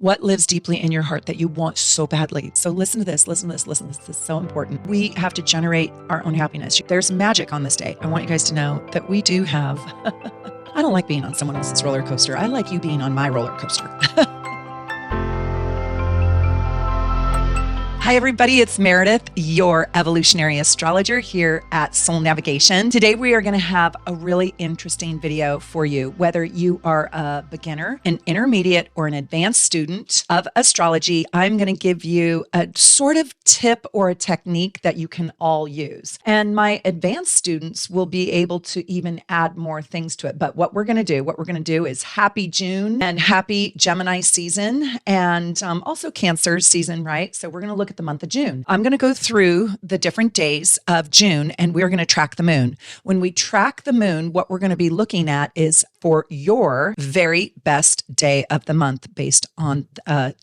What lives deeply in your heart that you want so badly? So listen to this, listen to this, listen to this. This is so important. We have to generate our own happiness. There's magic on this day. I want you guys to know that we do have, I don't like being on someone else's roller coaster. I like you being on my roller coaster. Hi, everybody. It's Meredith, your evolutionary astrologer here at Soul Navigation. Today, we are going to have a really interesting video for you. Whether you are a beginner, an intermediate, or an advanced student of astrology, I'm going to give you a sort of tip or a technique that you can all use. And my advanced students will be able to even add more things to it. But what we're going to do is happy June and happy Gemini season and also Cancer season, right? So we're going to look at the month of June. I'm going to go through the different days of June and we're going to track the moon. When we track the moon, what we're going to be looking at is for your very best day of the month based on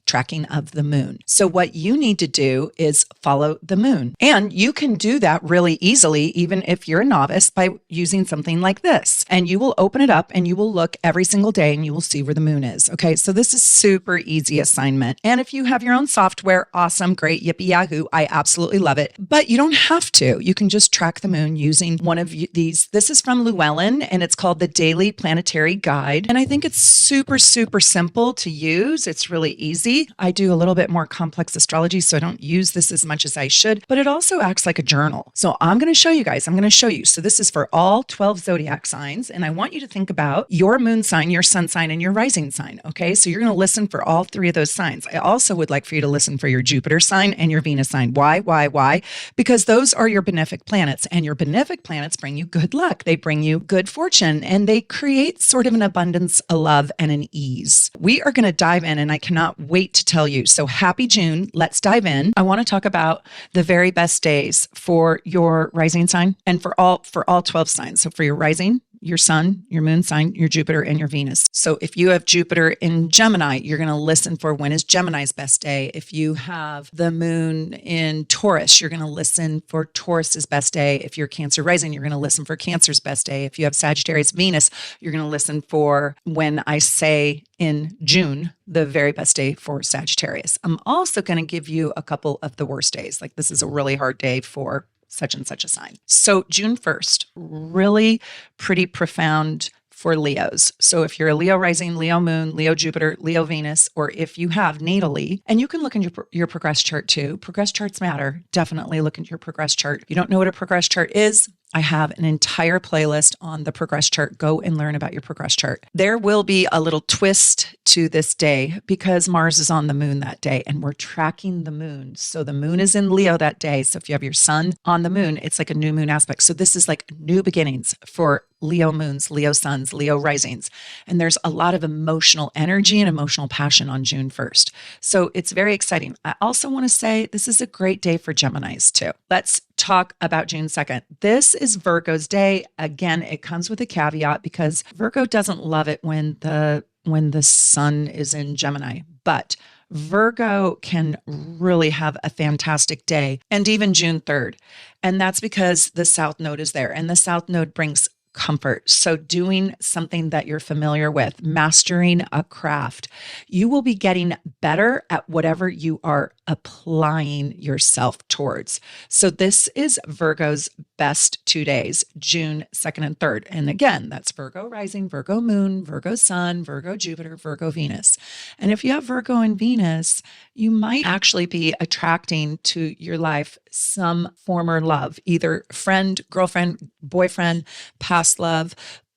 tracking of the moon. So what you need to do is follow the moon. And you can do that really easily, even if you're a novice, by using something like this. And you will open it up and you will look every single day and you will see where the moon is. Okay, so this is super easy assignment. And if you have your own software, awesome, great, yippee yahoo, I absolutely love it. But you don't have to. You can just track the moon using one of these. This is from Llewellyn and it's called the Daily Planetary Guide. And I think it's super, super simple to use. It's really easy. I do a little bit more complex astrology, so I don't use this as much as I should, but it also acts like a journal. So I'm going to show you guys. So this is for all 12 zodiac signs. And I want you to think about your moon sign, your sun sign, and your rising sign. Okay. So you're going to listen for all three of those signs. I also would like for you to listen for your Jupiter sign and your Venus sign. Why? Because those are your benefic planets, and your benefic planets bring you good luck. They bring you good fortune, and they create sort of an abundance, a love, and an ease. We are going to dive in, and I cannot wait to tell you. So happy June. Let's dive in. I want to talk about the very best days for your rising sign and for all 12 signs. So for your rising, your sun, your moon sign, your Jupiter, and your Venus. So if you have Jupiter in Gemini, you're going to listen for when is Gemini's best day. If you have the moon in Taurus, you're going to listen for Taurus's best day. If you're Cancer rising, you're going to listen for Cancer's best day. If you have Sagittarius Venus, you're going to listen for when I say in June, the very best day for Sagittarius. I'm also going to give you a couple of the worst days. Like this is a really hard day for such and such a sign. So June 1st, really pretty profound for Leos. So if you're a Leo rising, Leo moon, Leo Jupiter, Leo Venus, or if you have natally, and you can look in your progress chart too. Progress charts matter. Definitely look into your progress chart. If you don't know what a progress chart is, I have an entire playlist on the progress chart. Go and learn about your progress chart. There will be a little twist to this day because Mars is on the moon that day and we're tracking the moon. So the moon is in Leo that day. So if you have your sun on the moon, it's like a new moon aspect. So this is like new beginnings for Leo moons, Leo suns, Leo risings. And there's a lot of emotional energy and emotional passion on June 1st. So it's very exciting. I also want to say this is a great day for Geminis too. Let's talk about June 2nd. This is Virgo's day. Again, it comes with a caveat because Virgo doesn't love it when the sun is in Gemini, but Virgo can really have a fantastic day, and even June 3rd. And that's because the South Node is there, and the South Node brings comfort. So doing something that you're familiar with, mastering a craft, you will be getting better at whatever you are applying yourself towards. So this is Virgo's best 2 days, June 2nd and 3rd. And again, that's Virgo rising, Virgo moon, Virgo sun, Virgo Jupiter, Virgo Venus. And if you have Virgo and Venus, you might actually be attracting to your life some former love, either friend, girlfriend, boyfriend, past love.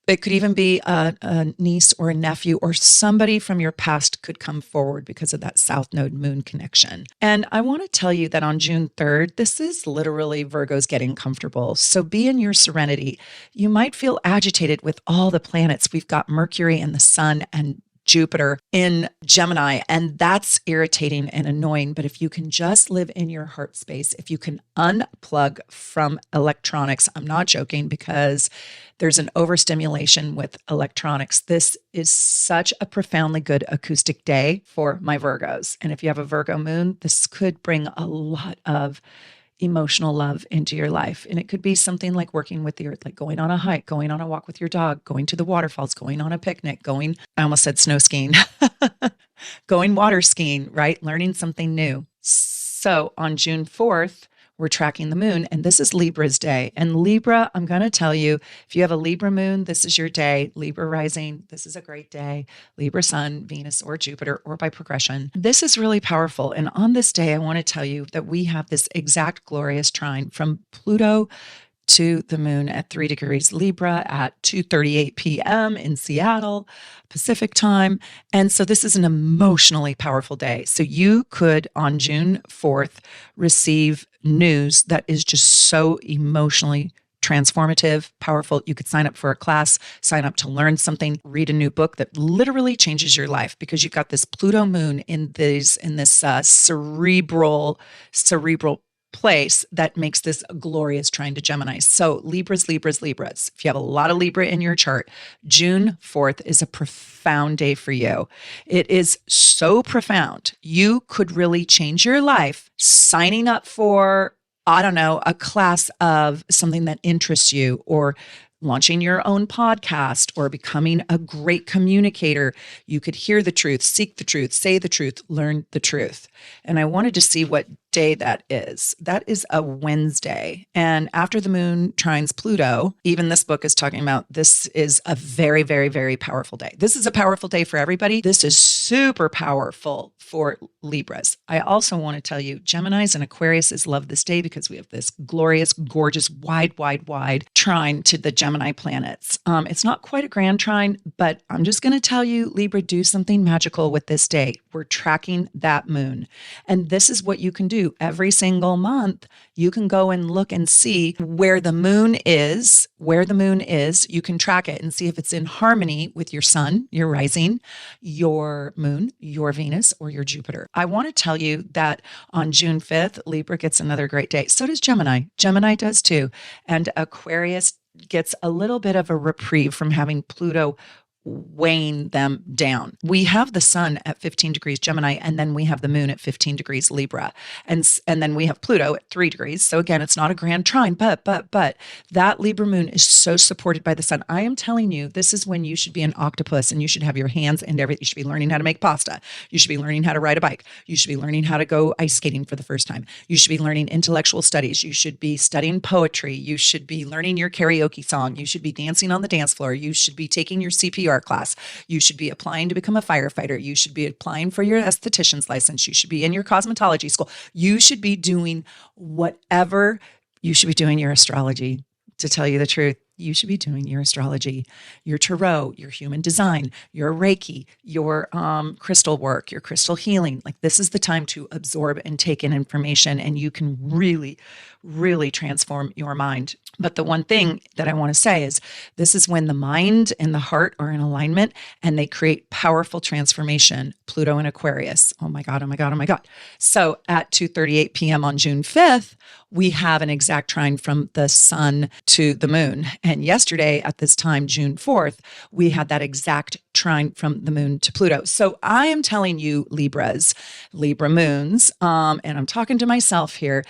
It could even be a niece or a nephew or somebody from your past could come forward because of that South Node moon connection. And I want to tell you that on June 3rd, this is literally Virgo's getting comfortable. So be in your serenity. You might feel agitated with all the planets. We've got Mercury and the sun and Jupiter in Gemini, and that's irritating and annoying. But if you can just live in your heart space, if you can unplug from electronics, I'm not joking because there's an overstimulation with electronics. This is such a profoundly good acoustic day for my Virgos. And if you have a Virgo moon, this could bring a lot of emotional love into your life. And it could be something like working with the earth, like going on a hike, going on a walk with your dog, going to the waterfalls, going on a picnic, I almost said snow skiing, going water skiing, right? Learning something new. So on June 4th, we're tracking the moon, and this is Libra's day. And Libra, I'm going to tell you, if you have a Libra moon, this is your day. Libra rising, this is a great day. Libra sun, Venus, or Jupiter, or by progression. This is really powerful. And on this day, I want to tell you that we have this exact glorious trine from Pluto to the moon at 3 degrees Libra at 2:38 p.m. in Seattle, Pacific time. And so this is an emotionally powerful day. So you could, on June 4th, receive news that is just so emotionally transformative, powerful. You could sign up for a class, sign up to learn something, read a new book that literally changes your life because you've got this Pluto moon in this cerebral place that makes this a glorious trine to Gemini. So Libras. If you have a lot of Libra in your chart, June 4th is a profound day for you. It is so profound. You could really change your life signing up for, I don't know, a class of something that interests you, or launching your own podcast, or becoming a great communicator. You could hear the truth, seek the truth, say the truth, learn the truth. And I wanted to see what day that is. That is a Wednesday. And after the moon trines Pluto, even this book is talking about this is a very, very, very powerful day. This is a powerful day for everybody. This is super powerful for Libras. I also want to tell you, Geminis and Aquariuses love this day because we have this glorious, gorgeous, wide trine to the Gemini planets. It's not quite a grand trine, but I'm just going to tell you, Libra, do something magical with this day. We're tracking that moon. And this is what you can do. Every single month, you can go and look and see where the moon is. You can track it and see if it's in harmony with your sun, your rising, your moon, your Venus, or your Jupiter. I want to tell you that on June 5th, Libra gets another great day. So does Gemini. Gemini does too. And Aquarius gets a little bit of a reprieve from having Pluto weighing them down. We have the sun at 15 degrees Gemini, and then we have the moon at 15 degrees Libra. And then we have Pluto at 3 degrees. So again, it's not a grand trine, but that Libra moon is so supported by the sun. I am telling you, this is when you should be an octopus and you should have your hands and everything. You should be learning how to make pasta. You should be learning how to ride a bike. You should be learning how to go ice skating for the first time. You should be learning intellectual studies. You should be studying poetry. You should be learning your karaoke song. You should be dancing on the dance floor. You should be taking your CPR class. You should be applying to become a firefighter. You should be applying for your esthetician's license. You should be in your cosmetology school. You should be doing whatever. You should be doing your astrology. To tell you the truth, you should be doing your astrology, your tarot, your human design, your Reiki, your crystal work, your crystal healing. Like, this is the time to absorb and take in information, and you can really, really transform your mind. But the one thing that I want to say is this is when the mind and the heart are in alignment and they create powerful transformation. Pluto and Aquarius. Oh my God. So at 2:38 p.m. on June 5th, we have an exact trine from the sun to the moon. And yesterday at this time, June 4th, we had that exact trine from the moon to Pluto. So I am telling you, Libras, Libra moons, and I'm talking to myself here,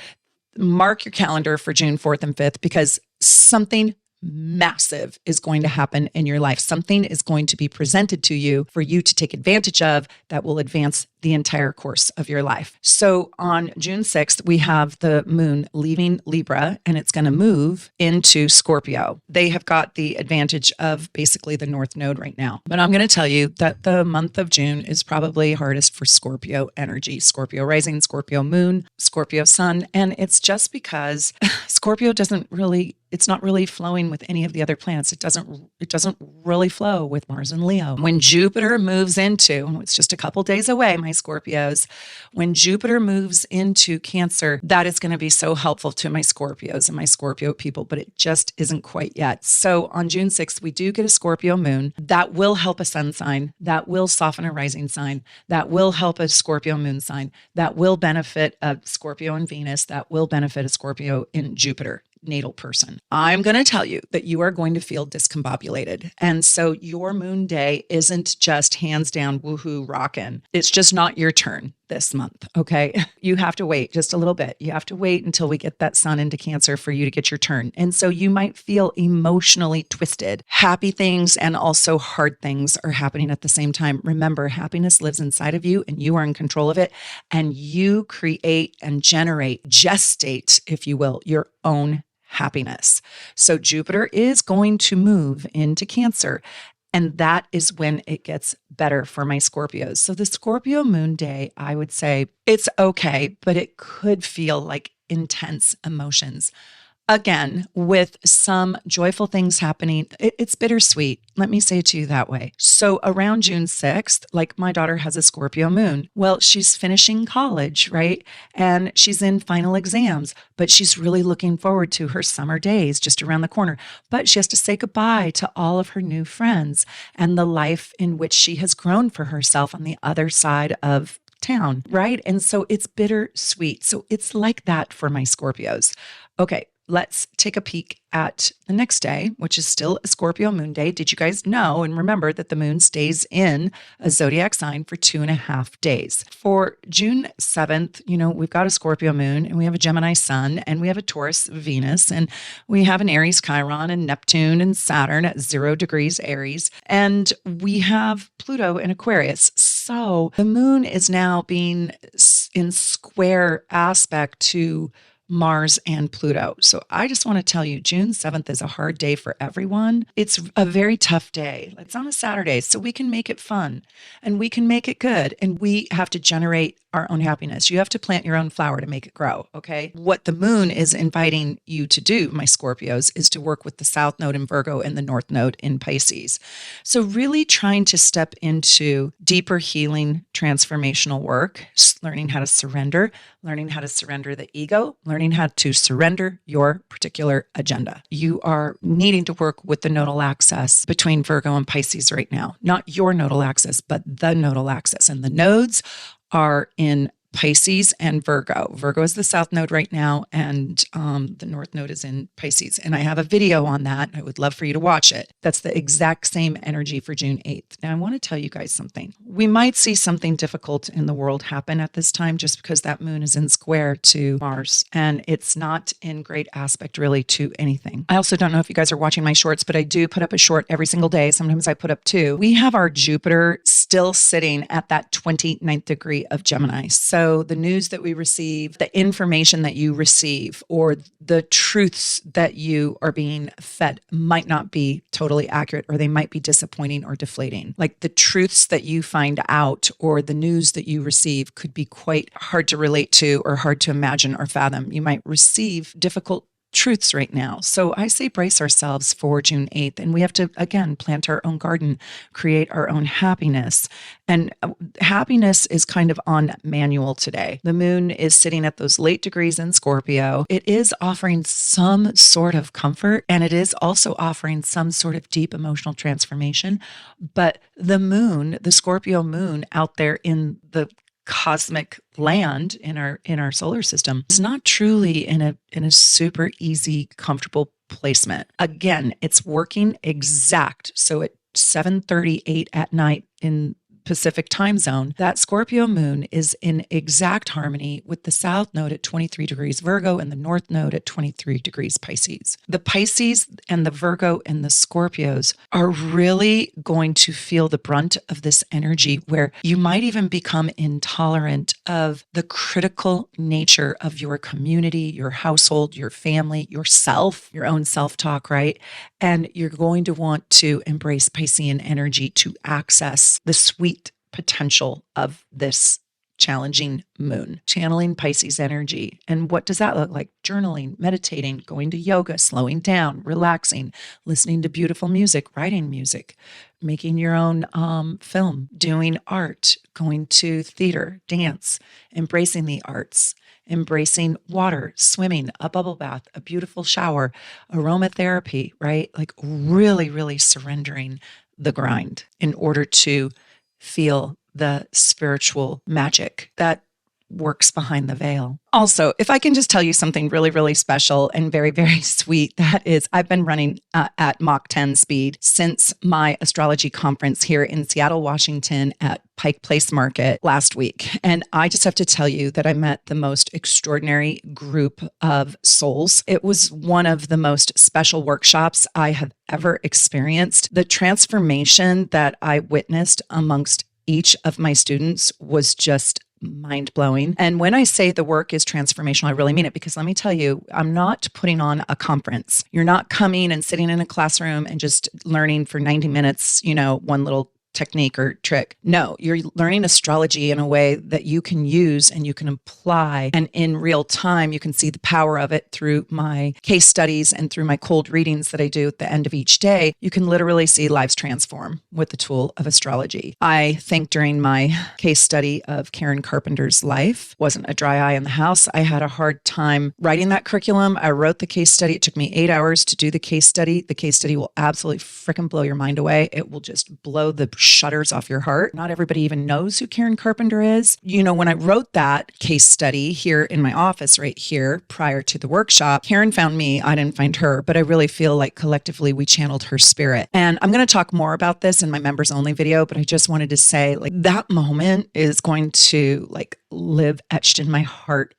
mark your calendar for June 4th and 5th, because something massive is going to happen in your life. Something is going to be presented to you for you to take advantage of that will advance the entire course of your life. So on June 6th, we have the moon leaving Libra, and it's going to move into Scorpio. They have got the advantage of basically the North Node right now. But I'm going to tell you that the month of June is probably hardest for Scorpio energy, Scorpio rising, Scorpio moon, Scorpio sun. And it's just because Scorpio it's not really flowing with any of the other planets. It doesn't really flow with Mars and Leo. When Jupiter moves into, it's just a couple days away, my Scorpios, when Jupiter moves into Cancer, that is going to be so helpful to my Scorpios and my Scorpio people, but it just isn't quite yet. So on June 6th, we do get a Scorpio moon that will help a sun sign, that will soften a rising sign, that will help a Scorpio moon sign, that will benefit a Scorpio and Venus, that will benefit a Scorpio in Jupiter. natal person. I'm going to tell you that you are going to feel discombobulated. And so your moon day isn't just hands down woohoo rockin'. It's just not your turn this month. Okay. You have to wait just a little bit. You have to wait until we get that sun into Cancer for you to get your turn. And so you might feel emotionally twisted. Happy things and also hard things are happening at the same time. Remember, happiness lives inside of you and you are in control of it. And you create and generate, gestate, if you will, your own happiness. So Jupiter is going to move into Cancer. And that is when it gets better for my Scorpios. So the Scorpio moon day, I would say it's okay, but it could feel like intense emotions. Again, with some joyful things happening, it's bittersweet. Let me say it to you that way. So around June 6th, like my daughter has a Scorpio moon. Well, she's finishing college, right? And she's in final exams, but she's really looking forward to her summer days just around the corner. But she has to say goodbye to all of her new friends and the life in which she has grown for herself on the other side of town, right? And so it's bittersweet. So it's like that for my Scorpios. Okay. Let's take a peek at the next day, which is still a Scorpio moon day. Did you guys know and remember that the moon stays in a zodiac sign for 2.5 days? For June 7th, we've got a Scorpio moon and we have a Gemini sun and we have a Taurus Venus and we have an Aries Chiron and Neptune and Saturn at 0 degrees Aries. And we have Pluto in Aquarius. So the moon is now being in square aspect to Mars and Pluto. So I just want to tell you, June 7th is a hard day for everyone. It's a very tough day. It's on a Saturday, so we can make it fun and we can make it good. And we have to generate our own happiness. You have to plant your own flower to make it grow. Okay. What the moon is inviting you to do, my Scorpios, is to work with the South Node in Virgo and the North Node in Pisces. So really trying to step into deeper healing, transformational work, learning how to surrender the ego, learning how to surrender your particular agenda. You are needing to work with the nodal axis between Virgo and Pisces right now. Not your nodal axis, but the nodal axis. And the nodes are in Pisces and Virgo. Virgo is the South Node right now, and the North Node is in Pisces. And I have a video on that. I would love for you to watch it. That's the exact same energy for June 8th. Now, I want to tell you guys something. We might see something difficult in the world happen at this time just because that moon is in square to Mars, and it's not in great aspect really to anything. I also don't know if you guys are watching my shorts, but I do put up a short every single day. Sometimes I put up 2. We have our Jupiter still sitting at that 29th degree of Gemini. So the news that we receive, the information that you receive, or the truths that you are being fed might not be totally accurate, or they might be disappointing or deflating. Like the truths that you find out or the news that you receive could be quite hard to relate to or hard to imagine or fathom. You might receive difficult truths right now. So I say brace ourselves for June 8th, and we have to, again, plant our own garden, create our own happiness. And happiness is kind of on manual today. The moon is sitting at those late degrees in Scorpio. It is offering some sort of comfort, and it is also offering some sort of deep emotional transformation. But the moon, the Scorpio moon out there in the cosmic land in our solar system is not truly in a super easy, comfortable placement. Again, it's working exact. So at 7:38 at night in Pacific time zone, that Scorpio moon is in exact harmony with the South Node at 23 degrees Virgo and the North Node at 23 degrees Pisces. The Pisces and the Virgo and the Scorpios are really going to feel the brunt of this energy, where you might even become intolerant of the critical nature of your community, your household, your family, yourself, your own self-talk, right? And you're going to want to embrace Piscean energy to access the sweet potential of this challenging moon, channeling Pisces energy. And what does that look like? Journaling, meditating, going to yoga, slowing down, relaxing, listening to beautiful music, writing music, making your own film, doing art, going to theater, dance, embracing the arts, embracing water, swimming, a bubble bath, a beautiful shower, aromatherapy, right? Like really, really surrendering the grind in order to feel the spiritual magic that works behind the veil. Also, if I can just tell you something really, really special and very, very sweet, that is, I've been running at Mach 10 speed since my astrology conference here in Seattle, Washington at Pike Place Market last week. And I just have to tell you that I met the most extraordinary group of souls. It was one of the most special workshops I have ever experienced. The transformation that I witnessed amongst each of my students was just mind-blowing. And when I say the work is transformational, I really mean it, because let me tell you, I'm not putting on a conference. You're not coming and sitting in a classroom and just learning for 90 minutes, one little technique or trick. No, you're learning astrology in a way that you can use and you can apply. And in real time, you can see the power of it through my case studies and through my cold readings that I do at the end of each day. You can literally see lives transform with the tool of astrology. I think during my case study of Karen Carpenter's life, wasn't a dry eye in the house. I had a hard time writing that curriculum. I wrote the case study. It took me 8 hours to do the case study. The case study will absolutely freaking blow your mind away. It will just blow the shutters off your heart. Not everybody even knows who Karen Carpenter is. When I wrote that case study here in my office right here prior to the workshop, Karen found me. I didn't find her, but I really feel like collectively we channeled her spirit. And I'm going to talk more about this in my members only video, but I just wanted to say that moment is going to live etched in my heart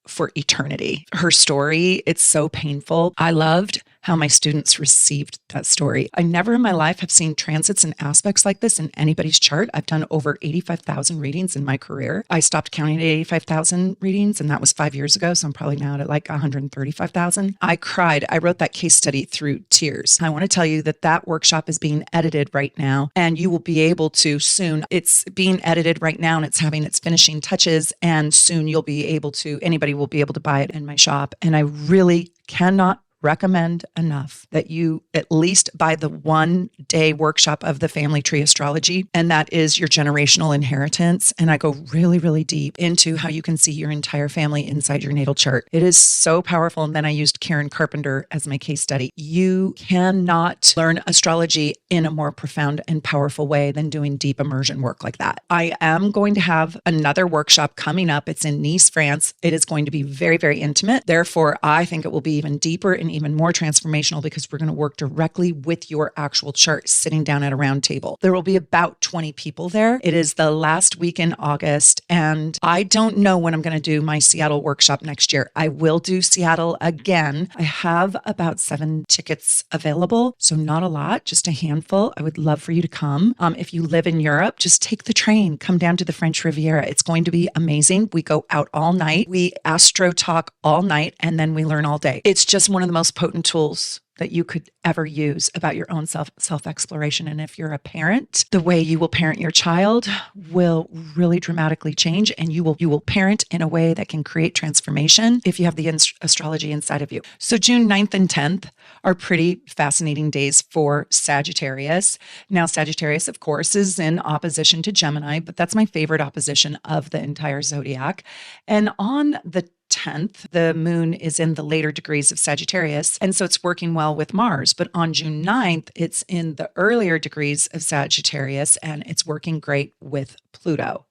for eternity. Her story, it's so painful. I loved how my students received that story. I never in my life have seen transits and aspects like this in anybody's chart. I've done over 85,000 readings in my career. I stopped counting at 85,000 readings, and that was 5 years ago. So I'm probably now at 135,000. I cried. I wrote that case study through tears. I want to tell you that workshop is being edited right now, and you will be able to soon. It's being edited right now, and it's having its finishing touches, and soon anybody will be able to buy it in my shop. And I really cannot recommend enough that you at least buy the 1-day workshop of the family tree astrology, and that is your generational inheritance. And I go really, really deep into how you can see your entire family inside your natal chart. It is so powerful. And then I used Karen Carpenter as my case study. You cannot learn astrology in a more profound and powerful way than doing deep immersion work like that. I am going to have another workshop coming up. It's in Nice, France. It is going to be very, very intimate. Therefore, I think it will be even deeper and even more transformational, because we're going to work directly with your actual chart, sitting down at a round table. There will be about 20 people there. It is the last week in August, and I don't know when I'm going to do my Seattle workshop next year. I will do Seattle again. I have about 7 tickets available, so not a lot, just a handful. I would love for you to come. If you live in Europe, just take the train, come down to the French Riviera. It's going to be amazing. We go out all night. We astro talk all night, and then we learn all day. It's just one of the most potent tools that you could ever use about your own self-exploration. And if you're a parent, the way you will parent your child will really dramatically change, and you will parent in a way that can create transformation if you have the astrology inside of you. So June 9th and 10th are pretty fascinating days for Sagittarius. Now, Sagittarius, of course, is in opposition to Gemini, but that's my favorite opposition of the entire zodiac. And on the 10th, the moon is in the later degrees of Sagittarius, and so it's working well with Mars. But on June 9th, it's in the earlier degrees of Sagittarius, and it's working great with Pluto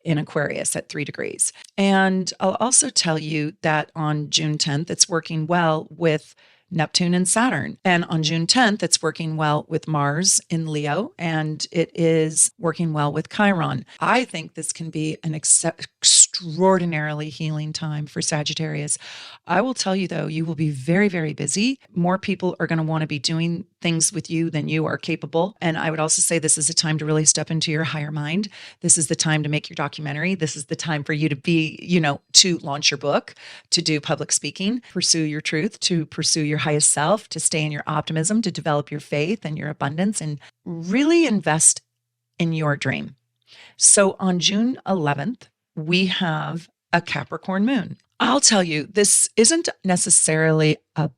in Aquarius at 3 degrees. And I'll also tell you that on June 10th, it's working well with Neptune and Saturn. And on June 10th, it's working well with Mars in Leo, and it is working well with Chiron. I think this can be an extraordinarily healing time for Sagittarius. I will tell you, though, you will be very, very busy. More people are going to want to be doing things with you than you are capable. And I would also say this is a time to really step into your higher mind. This is the time to make your documentary. This is the time for you to be, to launch your book, to do public speaking, pursue your truth, to pursue your highest self, to stay in your optimism, to develop your faith and your abundance, and really invest in your dream. So on June 11th, we have a Capricorn moon. I'll tell you, this isn't necessarily a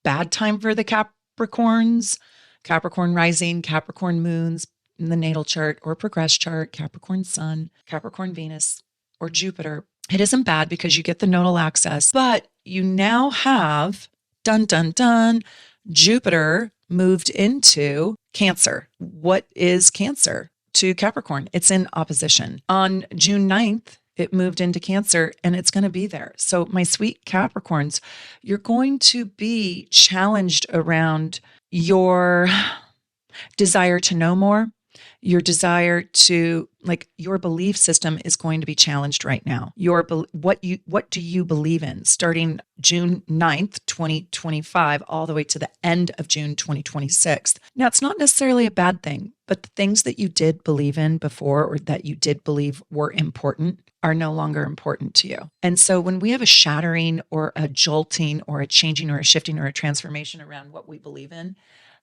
bad time for the Capricorns, Capricorn rising, Capricorn moons in the natal chart or progress chart, Capricorn sun, Capricorn Venus, or Jupiter. It isn't bad because you get the nodal access, but you now have, dun, dun, dun, Jupiter moved into Cancer. What is Cancer to Capricorn? It's in opposition. On June 9th, it moved into Cancer and it's going to be there. So my sweet Capricorns, you're going to be challenged around your desire to know more, your desire to, like, your belief system is going to be challenged right now. What do you believe in starting June 9th, 2025, all the way to the end of June 2026. Now, it's not necessarily a bad thing, but the things that you did believe in before, or that you did believe were important, are no longer important to you. And so when we have a shattering or a jolting or a changing or a shifting or a transformation around what we believe in,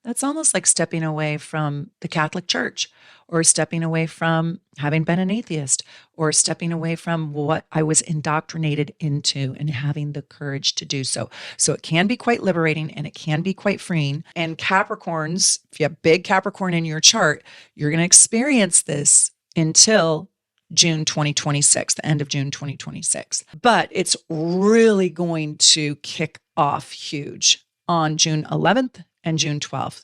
that's almost like stepping away from the Catholic Church, or stepping away from having been an atheist, or stepping away from what I was indoctrinated into and having the courage to do so. So it can be quite liberating and it can be quite freeing. And Capricorns, if you have big Capricorn in your chart, you're going to experience this until June 2026, the end of June 2026. But it's really going to kick off huge on June 11th and June 12th.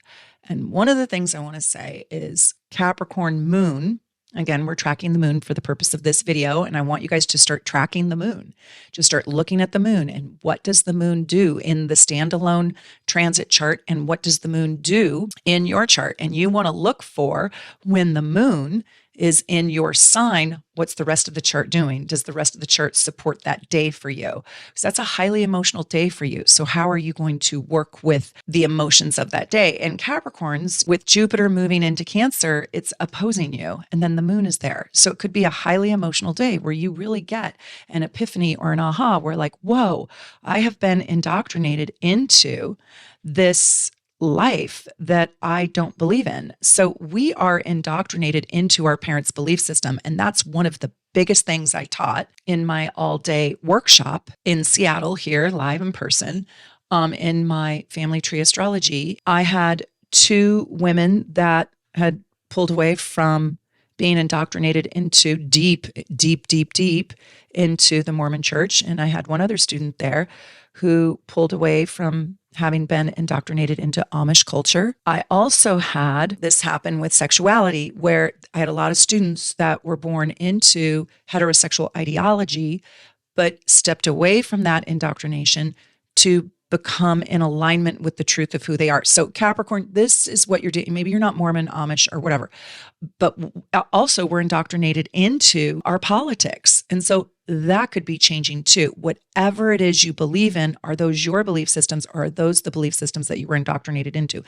And one of the things I want to say is Capricorn moon. Again, we're tracking the moon for the purpose of this video. And I want you guys to start tracking the moon. Just start looking at the moon and what does the moon do in the standalone transit chart, and what does the moon do in your chart? And you want to look for, when the moon is in your sign, what's the rest of the chart doing? Does the rest of the chart support that day for you? Because that's a highly emotional day for you. So how are you going to work with the emotions of that day? And Capricorns, with Jupiter moving into Cancer, it's opposing you. And then the moon is there. So it could be a highly emotional day where you really get an epiphany or an aha where, like, whoa, I have been indoctrinated into this life that I don't believe in. So we are indoctrinated into our parents' belief system. And that's one of the biggest things I taught in my all-day workshop in Seattle here, live in person, in my family tree astrology. I had two women that had pulled away from being indoctrinated into deep into the Mormon church. And I had one other student there who pulled away from having been indoctrinated into Amish culture. I also had this happen with sexuality, where I had a lot of students that were born into heterosexual ideology, but stepped away from that indoctrination to become in alignment with the truth of who they are. So Capricorn, this is what you're doing. Maybe you're not Mormon, Amish, or whatever, but also we're indoctrinated into our politics. And so that could be changing too. Whatever it is you believe in, are those your belief systems, or are those the belief systems that you were indoctrinated into?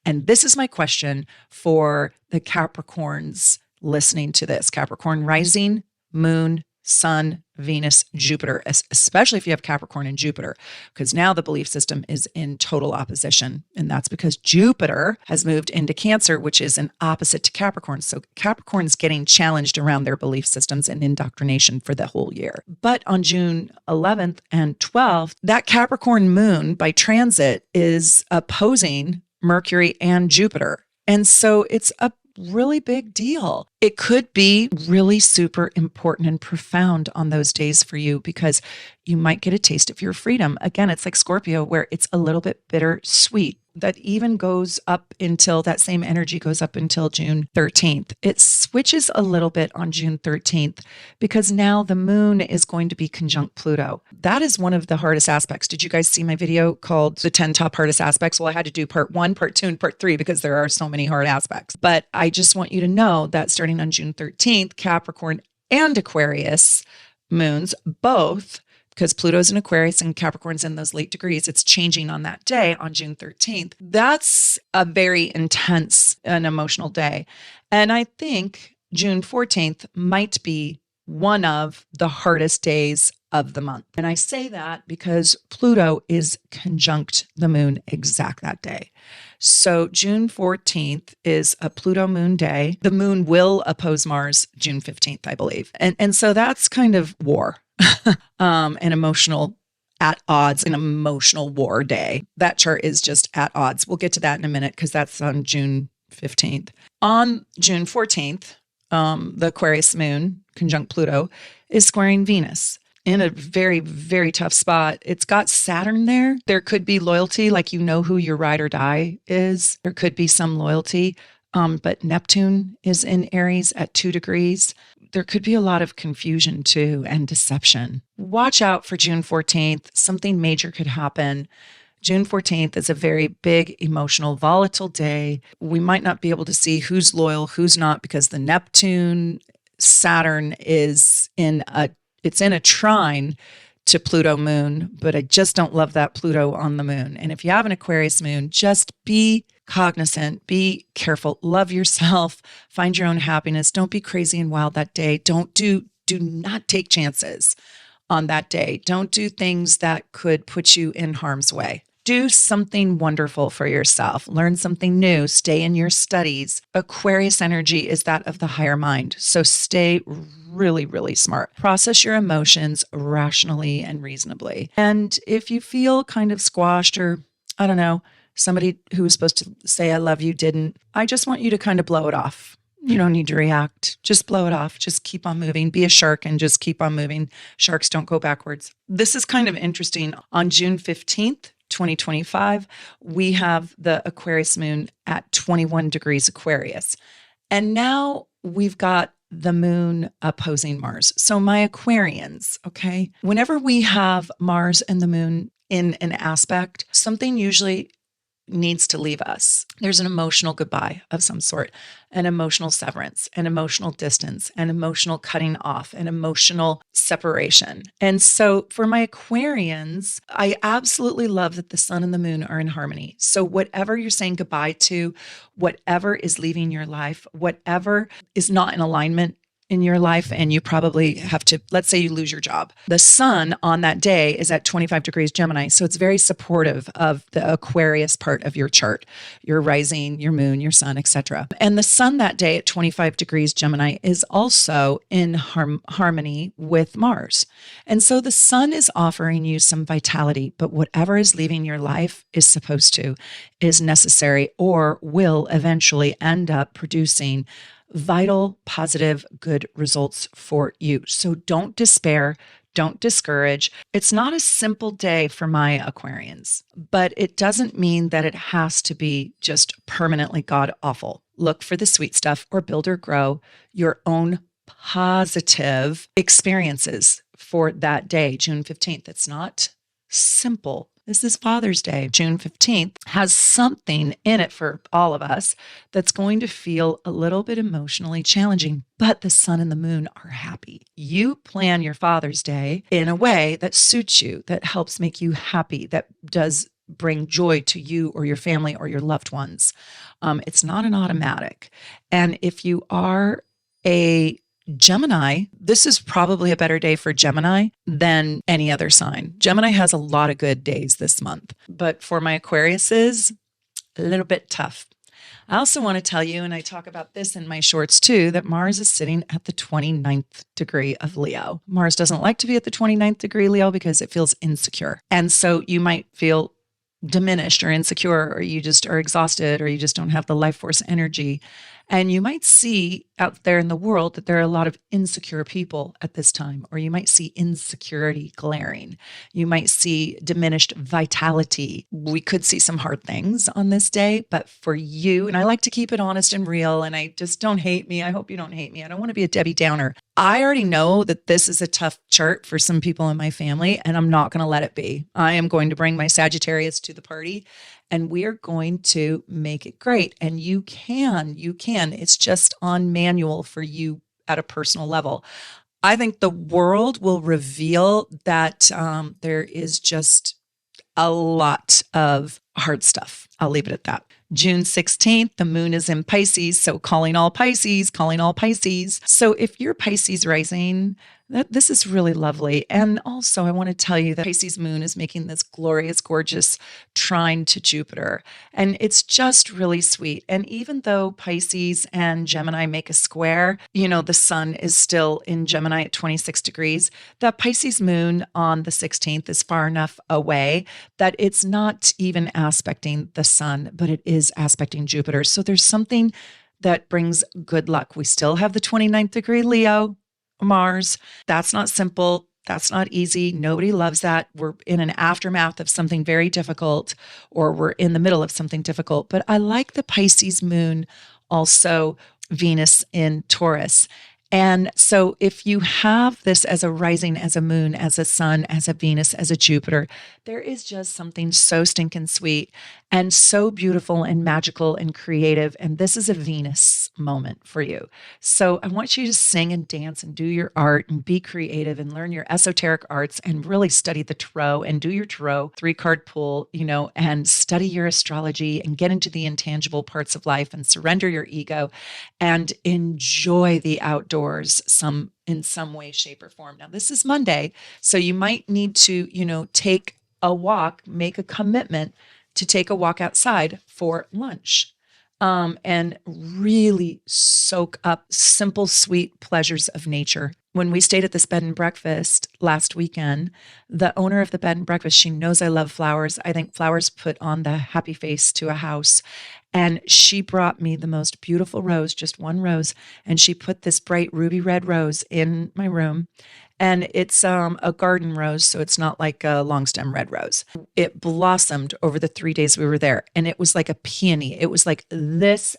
And this is my question for the Capricorns listening to this. Capricorn rising, moon, Sun, Venus, Jupiter, especially if you have Capricorn and Jupiter, because now the belief system is in total opposition. And that's because Jupiter has moved into Cancer, which is an opposite to Capricorn. So Capricorn's getting challenged around their belief systems and indoctrination for the whole year. But on June 11th and 12th, that Capricorn moon by transit is opposing Mercury and Jupiter. And so it's a really big deal. It could be really super important and profound on those days for you, because you might get a taste of your freedom. Again, it's like Scorpio, where it's a little bit bittersweet. That even goes up until, that same energy goes up until June 13th. It switches a little bit on June 13th because now the moon is going to be conjunct Pluto. That is one of the hardest aspects. Did you guys see my video called The 10 Top Hardest Aspects? Well, I had to do part 1, part 2, and part 3 because there are so many hard aspects. But I just want you to know that starting on June 13th, Capricorn and Aquarius moons, both, because Pluto's in Aquarius and Capricorn's in those late degrees, it's changing on that day on June 13th. That's a very intense and emotional day. And I think June 14th might be one of the hardest days of the month. And I say that because Pluto is conjunct the moon exact that day. So June 14th is a Pluto moon day. The moon will oppose Mars June 15th, I believe. And so that's kind of war. An emotional, at odds, an emotional war day. That chart is just at odds. We'll get to that in a minute because that's on June 15th. On June 14th, the Aquarius moon, conjunct Pluto, is squaring Venus in a very, very tough spot. It's got Saturn there. There could be loyalty, like you know who your ride or die is. There could be some loyalty, but Neptune is in Aries at 2 degrees. there could be a lot of confusion too and deception. Watch out for June 14th. Something major could happen. June 14th is a very big, emotional, volatile day. We might not be able to see who's loyal, who's not, because the Neptune Saturn is in a trine to Pluto moon, but I just don't love that Pluto on the moon. And if you have an Aquarius moon, just be cognizant, be careful, love yourself, find your own happiness. Don't be crazy and wild that day. Do not take chances on that day. Don't do things that could put you in harm's way. Do something wonderful for yourself. Learn something new. Stay in your studies. Aquarius energy is that of the higher mind. So stay really, really smart. Process your emotions rationally and reasonably. And if you feel kind of squashed or, I don't know, somebody who was supposed to say, I love you, didn't, I just want you to kind of blow it off. You don't need to react. Just blow it off. Just keep on moving. Be a shark and just keep on moving. Sharks don't go backwards. This is kind of interesting. On June 15th, 2025, we have the Aquarius moon at 21 degrees Aquarius. And now we've got the moon opposing Mars. So my Aquarians, okay, whenever we have Mars and the moon in an aspect, something usually needs to leave us. There's an emotional goodbye of some sort, an emotional severance, an emotional distance, an emotional cutting off, an emotional separation. And so for my Aquarians, I absolutely love that the sun and the moon are in harmony. So whatever you're saying goodbye to, whatever is leaving your life, whatever is not in alignment in your life, and you probably have to, let's say you lose your job. The sun on that day is at 25 degrees Gemini. So it's very supportive of the Aquarius part of your chart, your rising, your moon, your sun, etc. And the sun that day at 25 degrees Gemini is also in harmony with Mars. And so the sun is offering you some vitality, but whatever is leaving your life is necessary, or will eventually end up producing vital, positive, good results for you. So don't despair. Don't discourage. It's not a simple day for my Aquarians, but it doesn't mean that it has to be just permanently god awful. Look for the sweet stuff, or build or grow your own positive experiences for that day, June 15th. It's not simple. This is Father's Day. June 15th has something in it for all of us that's going to feel a little bit emotionally challenging, but the sun and the moon are happy. You plan your Father's Day in a way that suits you, that helps make you happy, that does bring joy to you or your family or your loved ones. It's not an automatic. And if you are a Gemini, this is probably a better day for Gemini than any other sign. Gemini has a lot of good days this month, but for my Aquariuses, a little bit tough. I also want to tell you, and I talk about this in my shorts too, that Mars is sitting at the 29th degree of Leo. Mars doesn't like to be at the 29th degree Leo because it feels insecure. And so you might feel diminished or insecure, or you just are exhausted, or you just don't have the life force energy. And you might see out there in the world that there are a lot of insecure people at this time, or you might see insecurity glaring. You might see diminished vitality. We could see some hard things on this day, but for you, and I like to keep it honest and real, and I just don't hate me. I hope you don't hate me. I don't want to be a Debbie Downer. I already know that this is a tough chart for some people in my family, and I'm not going to let it be. I am going to bring my Sagittarius to the party, and we are going to make it great. And you can. It's just on manual for you at a personal level. I think the world will reveal that there is just a lot of hard stuff. I'll leave it at that. June 16th, the moon is in Pisces. So calling all Pisces. So if you're Pisces rising, this is really lovely. And also I want to tell you that Pisces moon is making this glorious, gorgeous trine to Jupiter. And it's just really sweet. And even though Pisces and Gemini make a square, the sun is still in Gemini at 26 degrees. That Pisces moon on the 16th is far enough away that it's not even aspecting the sun, but it is aspecting Jupiter. So there's something that brings good luck. We still have the 29th degree Leo, Mars. That's not simple. That's not easy. Nobody loves that. We're in an aftermath of something very difficult, or we're in the middle of something difficult. But I like the Pisces moon, also Venus in Taurus. And so if you have this as a rising, as a moon, as a sun, as a Venus, as a Jupiter, there is just something so stinking sweet and so beautiful and magical and creative. And this is a Venus moment for you. So I want you to sing and dance and do your art and be creative and learn your esoteric arts and really study the tarot and do your tarot 3-card pull, and study your astrology and get into the intangible parts of life and surrender your ego and enjoy the outdoors in some way, shape, or form. Now, this is Monday, so you might need to, take a walk, make a commitment to take a walk outside for lunch. And really soak up simple, sweet pleasures of nature. When we stayed at this bed and breakfast last weekend, the owner of the bed and breakfast, she knows I love flowers. I think flowers put on the happy face to a house. And she brought me the most beautiful rose, just one rose. And she put this bright ruby red rose in my room. And it's a garden rose, so it's not like a long stem red rose. It blossomed over the 3 days we were there. And it was like a peony. It was like this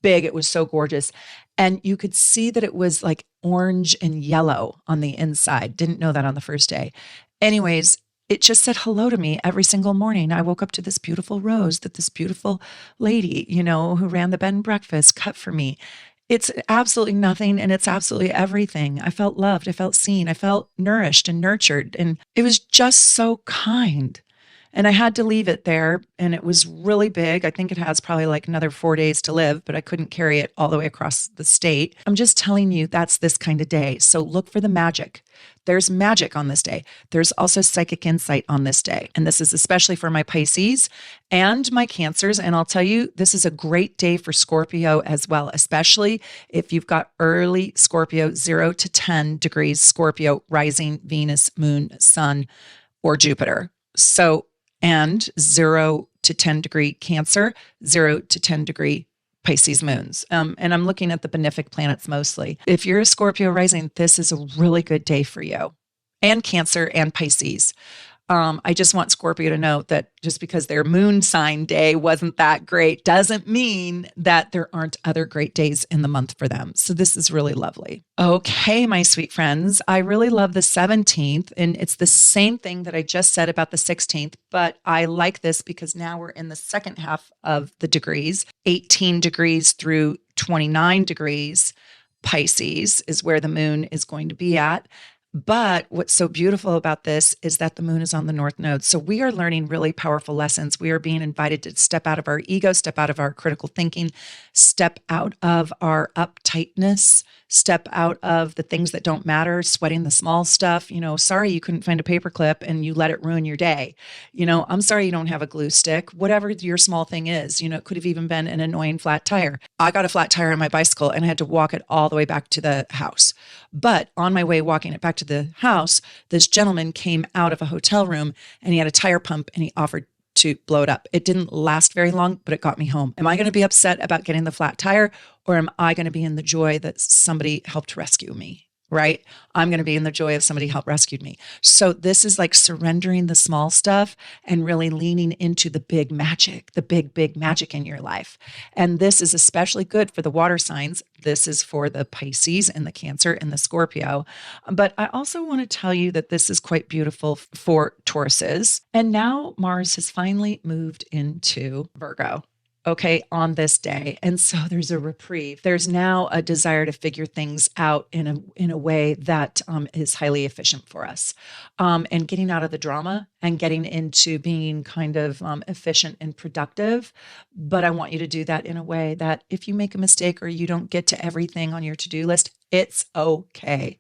big. It was so gorgeous. And you could see that it was like orange and yellow on the inside. Didn't know that on the first day. Anyways, it just said hello to me every single morning. I woke up to this beautiful rose that this beautiful lady, who ran the bed and breakfast cut for me. It's absolutely nothing and it's absolutely everything. I felt loved. I felt seen. I felt nourished and nurtured. And it was just so kind. And I had to leave it there. And it was really big. I think it has probably like another 4 days to live, but I couldn't carry it all the way across the state. I'm just telling you, that's this kind of day. So look for the magic. There's magic on this day. There's also psychic insight on this day. And this is especially for my Pisces and my Cancers. And I'll tell you, this is a great day for Scorpio as well, especially if you've got early Scorpio, 0 to 10 degrees Scorpio, rising Venus, moon, sun, or Jupiter. So, and 0 to 10 degree Cancer, 0 to 10 degree Pisces moons. And I'm looking at the benefic planets mostly. If you're a Scorpio rising, this is a really good day for you, and Cancer and Pisces. I just want Scorpio to know that just because their moon sign day wasn't that great doesn't mean that there aren't other great days in the month for them. So this is really lovely. Okay, my sweet friends, I really love the 17th, and it's the same thing that I just said about the 16th, but I like this because now we're in the second half of the degrees, 18 degrees through 29 degrees. Pisces is where the moon is going to be at. But what's so beautiful about this is that the moon is on the north node. So we are learning really powerful lessons. We are being invited to step out of our ego, step out of our critical thinking, step out of our uptightness, step out of the things that don't matter, sweating the small stuff. Sorry you couldn't find a paperclip and you let it ruin your day. I'm sorry you don't have a glue stick, whatever your small thing is. It could have even been an annoying flat tire. I got a flat tire on my bicycle and I had to walk it all the way back to the house. But on my way walking it back to the house, this gentleman came out of a hotel room and he had a tire pump and he offered to blow it up. It didn't last very long, but it got me home. Am I going to be upset about getting the flat tire, or am I going to be in the joy that somebody helped rescue me? Right? I'm going to be in the joy of somebody helped rescued me. So this is like surrendering the small stuff and really leaning into the big magic, the big magic in your life. And this is especially good for the water signs. This is for the Pisces and the Cancer and the Scorpio. But I also want to tell you that this is quite beautiful for Tauruses. And now Mars has finally moved into Virgo. Okay, on this day. And so there's a reprieve. There's now a desire to figure things out in a way that is highly efficient for us. And getting out of the drama and getting into being kind of efficient and productive. But I want you to do that in a way that if you make a mistake or you don't get to everything on your to-do list, it's okay.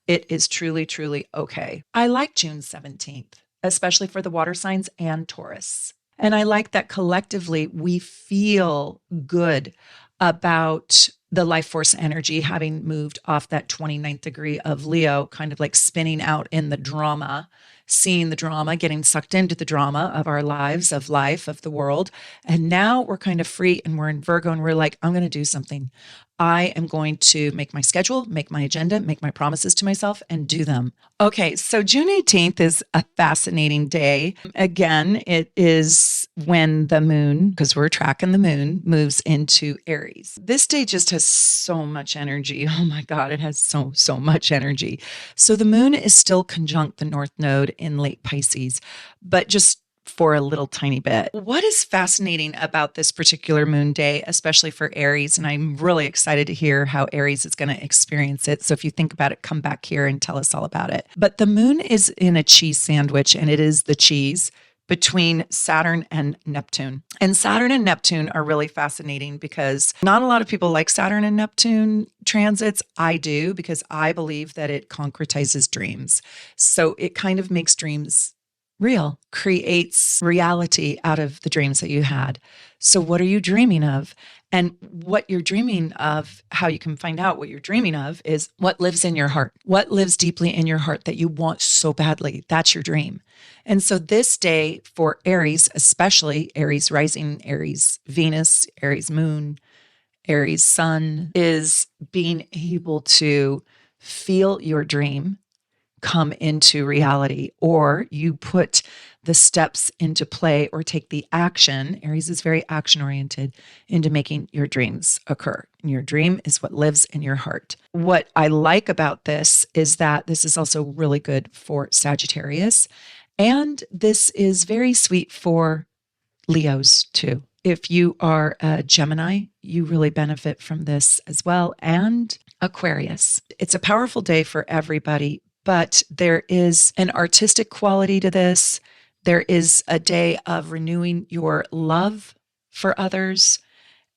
It is truly, truly okay. I like June 17th, especially for the water signs and Taurus. And I like that collectively we feel good about the life force energy having moved off that 29th degree of Leo, kind of like spinning out in the drama, seeing the drama, getting sucked into the drama of our lives, of life, of the world. And now we're kind of free and we're in Virgo and we're like, I'm going to do something. I am going to make my schedule, make my agenda, make my promises to myself, and do them. Okay, so June 18th is a fascinating day. Again, it is when the moon, because we're tracking the moon, moves into Aries. This day just has so much energy. Oh my God, it has so much energy. So the moon is still conjunct the North Node in late Pisces, but just for a little tiny bit. What is fascinating about this particular moon day, especially for Aries, and I'm really excited to hear how Aries is going to experience it. So if you think about it, come back here and tell us all about it. But the moon is in a cheese sandwich, and it is the cheese between Saturn and Neptune. And Saturn and Neptune are really fascinating because not a lot of people like Saturn and Neptune transits. I do, because I believe that it concretizes dreams. So it kind of makes dreams real, creates reality out of the dreams that you had. So what are you dreaming of? And what you're dreaming of, how you can find out what you're dreaming of, is what lives in your heart. What lives deeply in your heart that you want so badly? That's your dream. And so this day for Aries, especially Aries rising, Aries Venus, Aries moon, Aries sun, is being able to feel your dream come into reality, or you put the steps into play or take the action. Aries is very action oriented into making your dreams occur. And your dream is what lives in your heart. What I like about this is that this is also really good for Sagittarius. And this is very sweet for Leos too. If you are a Gemini, you really benefit from this as well. And Aquarius. It's a powerful day for everybody. But there is an artistic quality to this. There is a day of renewing your love for others.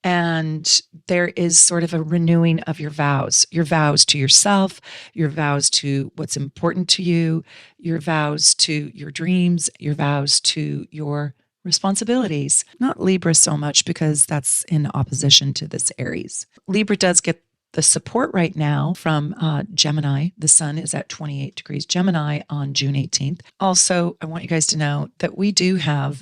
And there is sort of a renewing of your vows to yourself, your vows to what's important to you, your vows to your dreams, your vows to your responsibilities. Not Libra so much, because that's in opposition to this Aries. Libra does get the support right now from Gemini. The sun is at 28 degrees Gemini on June 18th. Also, I want you guys to know that we do have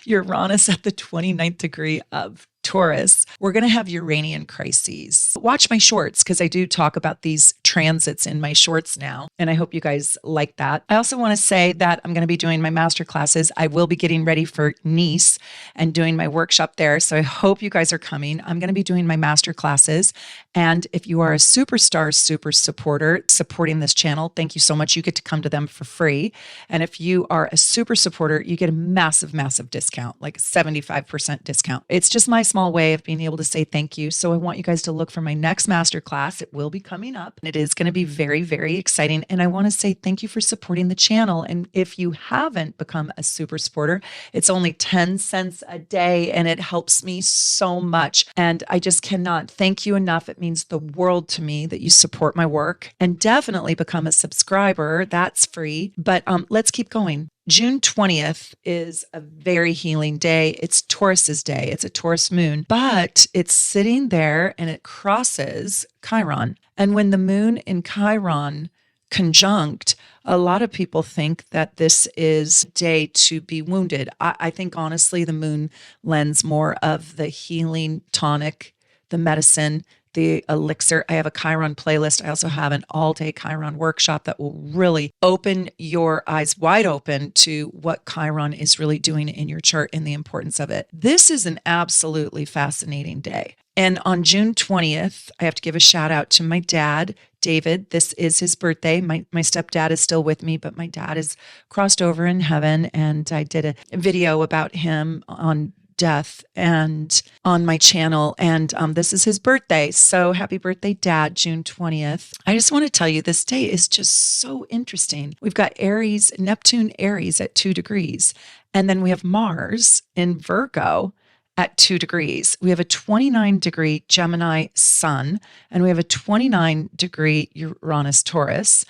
Uranus at the 29th degree of Taurus. We're going to have Uranian crises. Watch my shorts, because I do talk about these transits in my shorts now, and I hope you guys like that. I also want to say that I'm going to be doing my master classes. I will be getting ready for Nice and doing my workshop there, so I hope you guys are coming. I'm going to be doing my master classes, and if you are a superstar super supporter supporting this channel, thank you so much. You get to come to them for free. And if you are a super supporter, you get a massive discount, like a 75% discount. It's just my small way of being able to say thank you. So I want you guys to look for my next masterclass. It will be coming up, and it is going to be very exciting. And I want to say thank you for supporting the channel. And if you haven't become a super supporter, it's only 10 cents a day, and it helps me so much. And I just cannot thank you enough. It means the world to me that you support my work. And definitely become a subscriber. That's free. But let's keep going. June 20th is a very healing day. It's Taurus's day. It's a Taurus moon, but it's sitting there and it crosses Chiron. And when the moon in Chiron conjunct, a lot of people think that this is a day to be wounded. I think honestly, the moon lends more of the healing tonic, the medicine, the elixir. I have a Chiron playlist. I also have an all-day Chiron workshop that will really open your eyes wide open to what Chiron is really doing in your chart and the importance of it. This is an absolutely fascinating day. And on June 20th, I have to give a shout out to my dad, David. This is his birthday. My stepdad is still with me, but my dad is crossed over in heaven. And I did a video about him on death and on my channel, and this is his birthday. So happy birthday, Dad, June 20th. I just want to tell you, this day is just so interesting. We've got Aries, Neptune Aries at 2 degrees, and then we have Mars in Virgo at 2 degrees. We have a 29 degree Gemini sun, and we have a 29 degree Uranus Taurus.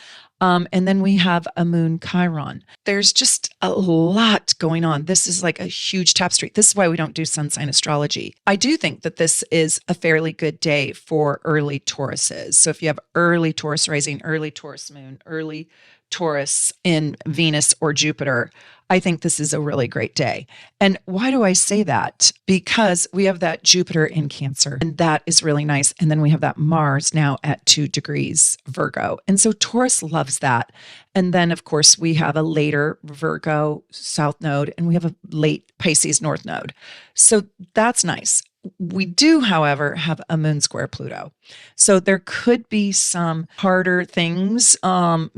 And then we have a moon Chiron. There's just a lot going on. This is like a huge tapestry. This is why we don't do sun sign astrology. I do think that this is a fairly good day for early Tauruses. So if you have early Taurus rising, early Taurus moon, early Taurus in Venus or Jupiter, I think this is a really great day. And why do I say that? Because we have that Jupiter in Cancer, and that is really nice. And then we have that Mars now at 2 degrees Virgo. And so Taurus loves that. And then, of course, we have a later Virgo South node, and we have a late Pisces North node. So that's nice. We do, however, have a moon square Pluto. So there could be some harder things,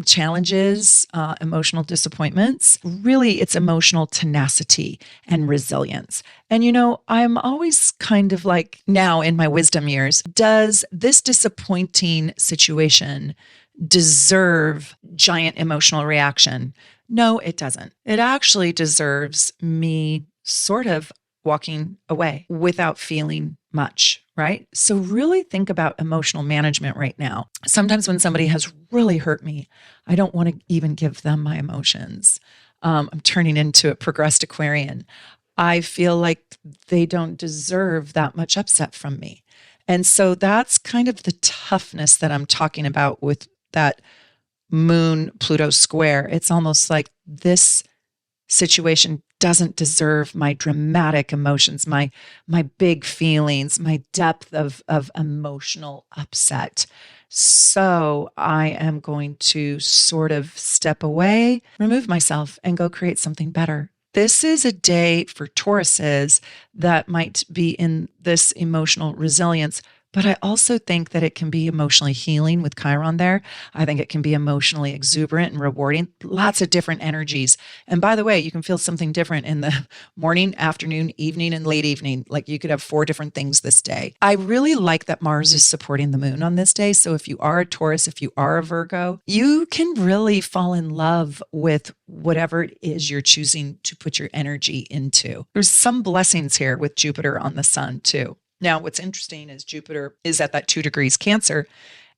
challenges, emotional disappointments. Really, it's emotional tenacity and resilience. And, I'm always kind of like, now in my wisdom years, does this disappointing situation deserve giant emotional reaction? No, it doesn't. It actually deserves me sort of walking away without feeling much, right? So really think about emotional management right now. Sometimes when somebody has really hurt me, I don't want to even give them my emotions. I'm turning into a progressed Aquarian. I feel like they don't deserve that much upset from me. And so that's kind of the toughness that I'm talking about with that Moon Pluto square. It's almost like this situation doesn't deserve my dramatic emotions, my big feelings, my depth of emotional upset. So I am going to sort of step away, remove myself, and go create something better. This is a day for Tauruses that might be in this emotional resilience, but I also think that it can be emotionally healing with Chiron there. I think it can be emotionally exuberant and rewarding, lots of different energies. And by the way, you can feel something different in the morning, afternoon, evening, and late evening. Like you could have 4 different things this day. I really like that Mars is supporting the moon on this day. So if you are a Taurus, if you are a Virgo, you can really fall in love with whatever it is you're choosing to put your energy into. There's some blessings here with Jupiter on the sun too. Now, what's interesting is Jupiter is at that 2 degrees Cancer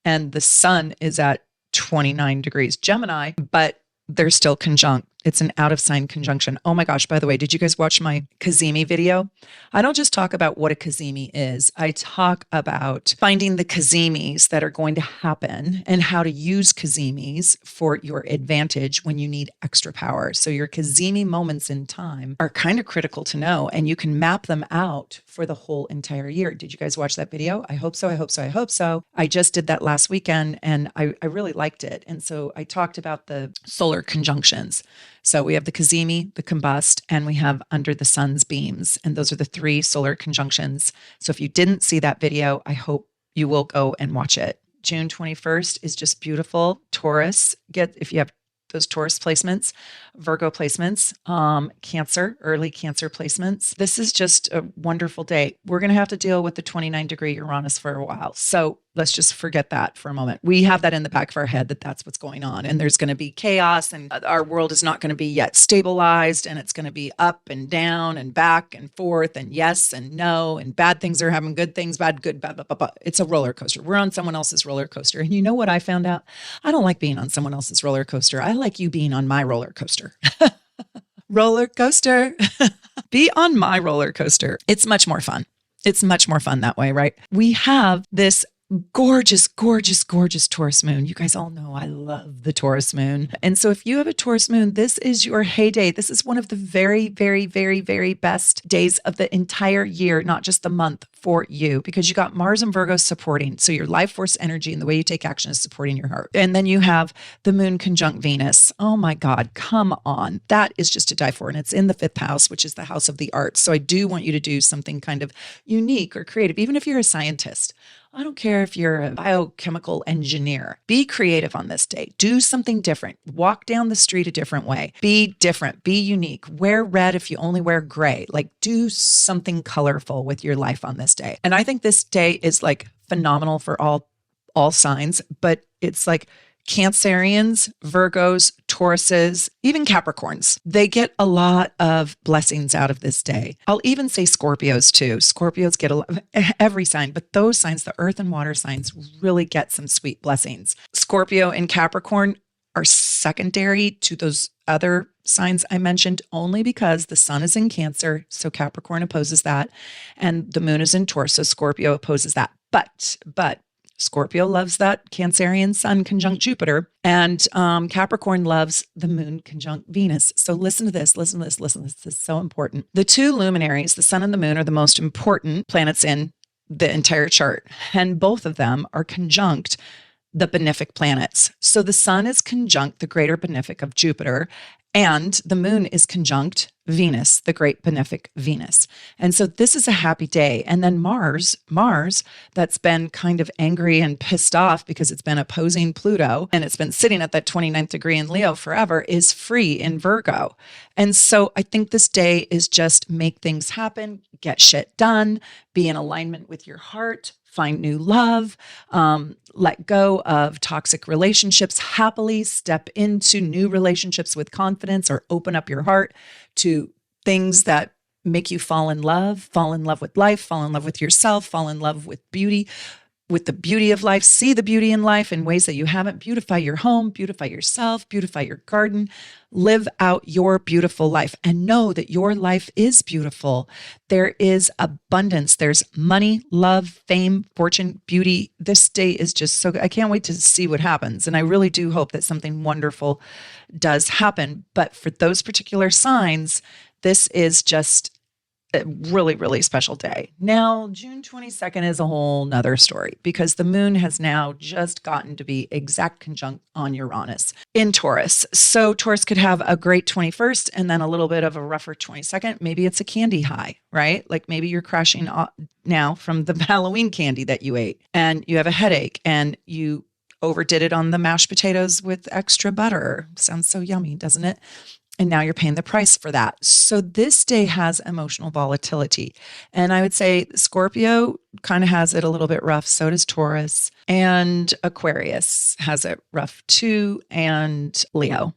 and the sun is at 29 degrees Gemini, but they're still conjunct. It's an out of sign conjunction. Oh my gosh, by the way, did you guys watch my Cazimi video? I don't just talk about what a Cazimi is. I talk about finding the Cazimis that are going to happen and how to use Cazimis for your advantage when you need extra power. So your Cazimi moments in time are kind of critical to know, and you can map them out for the whole entire year. Did you guys watch that video? I hope so. I hope so. I hope so. I just did that last weekend and I really liked it. And so I talked about the solar conjunctions. So we have the Cazimi, the combust, and we have under the sun's beams. And those are the 3 solar conjunctions. So if you didn't see that video, I hope you will go and watch it. June 21st is just beautiful. Taurus, if you have those Taurus placements, Virgo placements, Cancer, early Cancer placements. This is just a wonderful day. We're going to have to deal with the 29-degree Uranus for a while. So let's just forget that for a moment. We have that in the back of our head that that's what's going on. And there's going to be chaos and our world is not going to be yet stabilized. And it's going to be up and down and back and forth and yes and no. And bad things are happening, good things, bad, good, bad, blah, blah, blah. It's a roller coaster. We're on someone else's roller coaster. And you know what I found out? I don't like being on someone else's roller coaster. I like you being on my roller coaster. Roller coaster. Be on my roller coaster. It's much more fun. It's much more fun that way, right? We have this gorgeous, gorgeous, gorgeous Taurus moon. You guys all know I love the Taurus moon. And so if you have a Taurus moon, this is your heyday. This is one of the very, very, very, very best days of the entire year, not just the month for you, because you got Mars and Virgo supporting. So your life force energy and the way you take action is supporting your heart. And then you have the moon conjunct Venus. Oh my God, come on. That is just to die for. And it's in the 5th house, which is the house of the arts. So I do want you to do something kind of unique or creative, even if you're a scientist. I don't care if you're a biochemical engineer. Be creative on this day. Do something different. Walk down the street a different way. Be different. Be unique. Wear red if you only wear gray. Like do something colorful with your life on this day. And I think this day is like phenomenal for all signs, but it's like Cancerians, Virgos, Tauruses, even Capricorns. They get a lot of blessings out of this day. I'll even say Scorpios too. Scorpios get every sign, but those signs, the earth and water signs, really get some sweet blessings. Scorpio and Capricorn are secondary to those other signs I mentioned only because the sun is in Cancer, so Capricorn opposes that, and the moon is in Taurus, so Scorpio opposes that. But Scorpio loves that Cancerian sun conjunct Jupiter, and Capricorn loves the moon conjunct Venus. So listen to this, listen to this, listen to this. This is so important. The two luminaries, the sun and the moon, are the most important planets in the entire chart, and both of them are conjunct the benefic planets. So the sun is conjunct the greater benefic of Jupiter, and the moon is conjunct Venus, the great benefic Venus. And so this is a happy day. And then Mars, that's been kind of angry and pissed off because it's been opposing Pluto and it's been sitting at that 29th degree in Leo forever, is free in Virgo. And so I think this day is just make things happen, get shit done, be in alignment with your heart, find new love, let go of toxic relationships happily, step into new relationships with confidence, or open up your heart to things that make you fall in love with life, fall in love with yourself, fall in love with beauty, with the beauty of life, see the beauty in life in ways that you haven't. Beautify your home, beautify yourself, beautify your garden, live out your beautiful life, and know that your life is beautiful. There is abundance. There's money, love, fame, fortune, beauty. This day is just so good. I can't wait to see what happens. And I really do hope that something wonderful does happen. But for those particular signs, this is just a really, really special day. Now, June 22nd is a whole nother story because the moon has now just gotten to be exact conjunct on Uranus in Taurus. So Taurus could have a great 21st and then a little bit of a rougher 22nd. Maybe it's a candy high, right? Like maybe you're crashing now from the Halloween candy that you ate and you have a headache and you overdid it on the mashed potatoes with extra butter. Sounds so yummy, doesn't it? And now you're paying the price for that. So this day has emotional volatility. And I would say Scorpio kind of has it a little bit rough. So does Taurus. And Aquarius has it rough too. And Leo.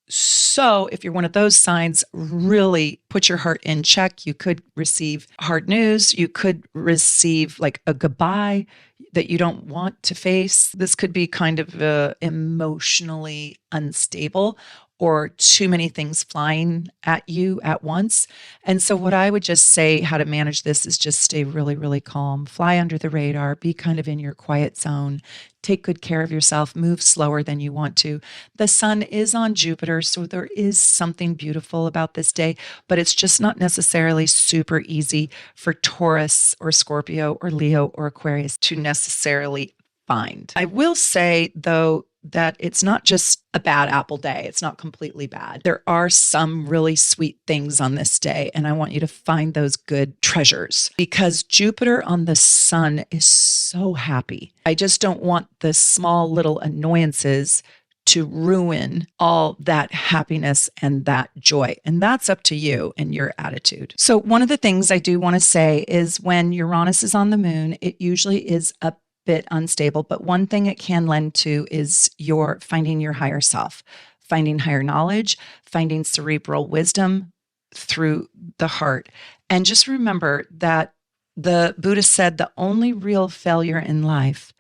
So if you're one of those signs, really put your heart in check. You could receive hard news. You could receive like a goodbye that you don't want to face. This could be kind of emotionally unstable, or too many things flying at you at once. And so what I would just say how to manage this is just stay really, really calm, fly under the radar, be kind of in your quiet zone, take good care of yourself, move slower than you want to. The sun is on Jupiter, so there is something beautiful about this day, but it's just not necessarily super easy for Taurus or Scorpio or Leo or Aquarius to necessarily find. I will say, though, that it's not just a bad apple day. It's not completely bad. There are some really sweet things on this day, and I want you to find those good treasures because Jupiter on the sun is so happy. I just don't want the small little annoyances to ruin all that happiness and that joy. And that's up to you and your attitude. So one of the things I do want to say is when Uranus is on the moon, it usually is a bit unstable, but one thing it can lend to is your finding your higher self, finding higher knowledge, finding cerebral wisdom through the heart. And just remember that the Buddha said the only real failure in life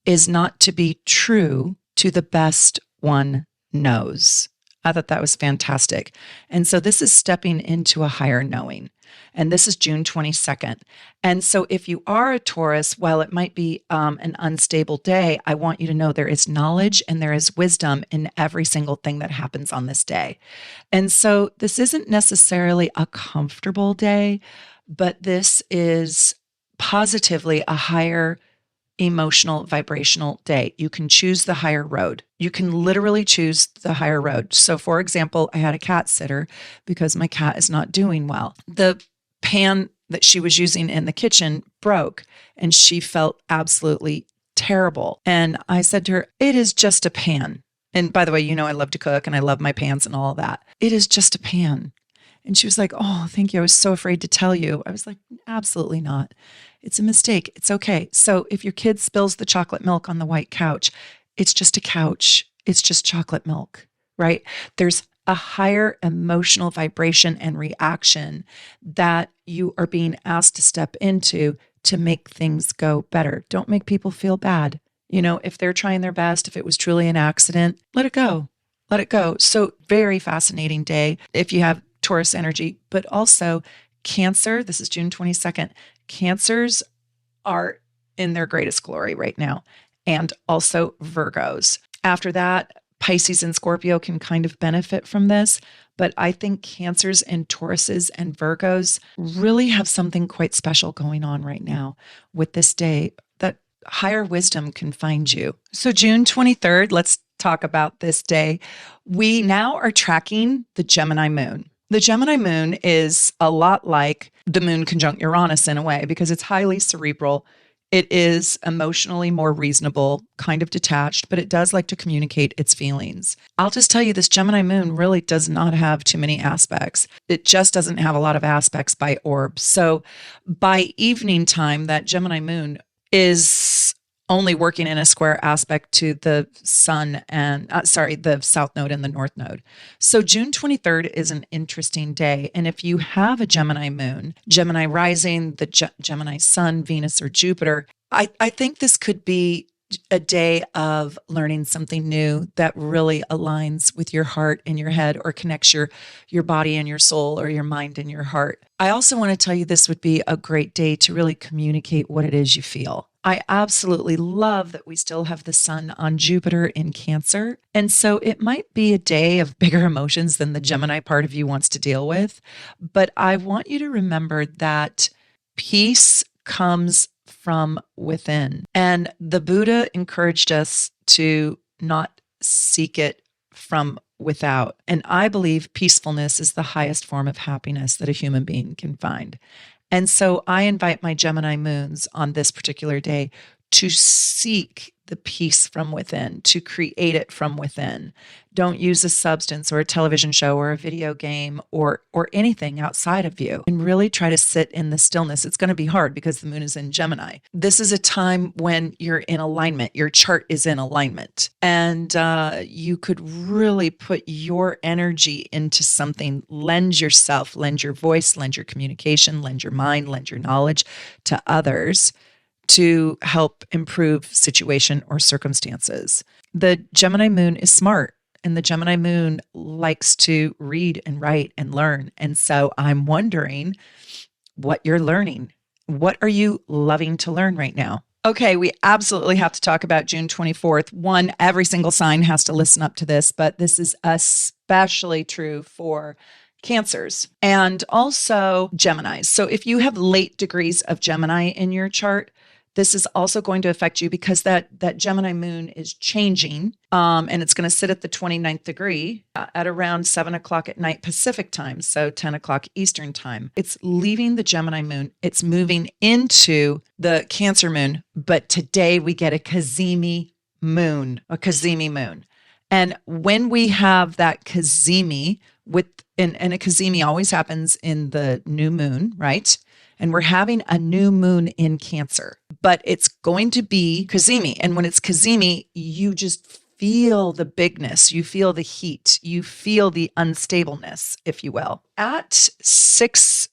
is not to be true to the best one knows. I thought that was fantastic. And so this is stepping into a higher knowing. And this is June 22nd. And so if you are a Taurus, while it might be an unstable day, I want you to know there is knowledge and there is wisdom in every single thing that happens on this day. And so this isn't necessarily a comfortable day, but this is positively a higher emotional, vibrational day. You can choose the higher road. You can literally choose the higher road. So for example, I had a cat sitter because my cat is not doing well. The pan that she was using in the kitchen broke and she felt absolutely terrible. And I said to her, it is just a pan. And by the way, you know, I love to cook and I love my pans and all of that. It is just a pan. And she was like, oh, thank you. I was so afraid to tell you. I was like, absolutely not. It's a mistake. It's okay. So if your kid spills the chocolate milk on the white couch, it's just a couch. It's just chocolate milk, right? There's a higher emotional vibration and reaction that you are being asked to step into to make things go better. Don't make people feel bad. You know, if they're trying their best, if it was truly an accident, let it go. Let it go. So very fascinating day if you have Taurus energy, but also Cancer. This is June 22nd. Cancers are in their greatest glory right now, and also Virgos. After that, Pisces and Scorpio can kind of benefit from this, but I think Cancers and Tauruses and Virgos really have something quite special going on right now with this day that higher wisdom can find you. So June 23rd, let's talk about this day. We now are tracking the Gemini moon. The Gemini moon is a lot like the moon conjunct Uranus in a way because it's highly cerebral. It is emotionally more reasonable, kind of detached, but it does like to communicate its feelings. I'll just tell you, this Gemini moon really does not have too many aspects. It just doesn't have a lot of aspects by orb. So by evening time, that Gemini moon is only working in a square aspect to the sun and, the south node and the north node. So June 23rd is an interesting day. And if you have a Gemini moon, Gemini rising, the Gemini sun, Venus, or Jupiter, I think this could be a day of learning something new that really aligns with your heart and your head, or connects your body and your soul, or your mind and your heart. I also want to tell you this would be a great day to really communicate what it is you feel. I absolutely love that we still have the sun on Jupiter in Cancer. And so it might be a day of bigger emotions than the Gemini part of you wants to deal with. But I want you to remember that peace comes from within. And the Buddha encouraged us to not seek it from without. And I believe peacefulness is the highest form of happiness that a human being can find. And so I invite my Gemini moons on this particular day to seek the peace from within, to create it from within. Don't use a substance or a television show or a video game or anything outside of you, and really try to sit in the stillness. It's going to be hard because the moon is in Gemini. This is a time when you're in alignment. Your chart is in alignment, and you could really put your energy into something. Lend yourself, lend your voice, lend your communication, lend your mind, lend your knowledge to others to help improve situation or circumstances. The Gemini moon is smart, and the Gemini moon likes to read and write and learn. And so I'm wondering what you're learning. What are you loving to learn right now? Okay, we absolutely have to talk about June 24th. One, every single sign has to listen up to this, but this is especially true for Cancers and also Geminis. So if you have late degrees of Gemini in your chart, this is also going to affect you because that Gemini moon is changing, and it's going to sit at the 29th degree at around 7 o'clock at night Pacific time, so 10 o'clock Eastern time. It's leaving the Gemini moon. It's moving into the Cancer moon, but today we get a Cazimi moon. And when we have that Cazimi, and a Cazimi always happens in the new moon, right? And we're having a new moon in Cancer, but it's going to be Cazimi. And when it's Cazimi, you just feel the bigness, you feel the heat, you feel the unstableness, if you will. At 6:32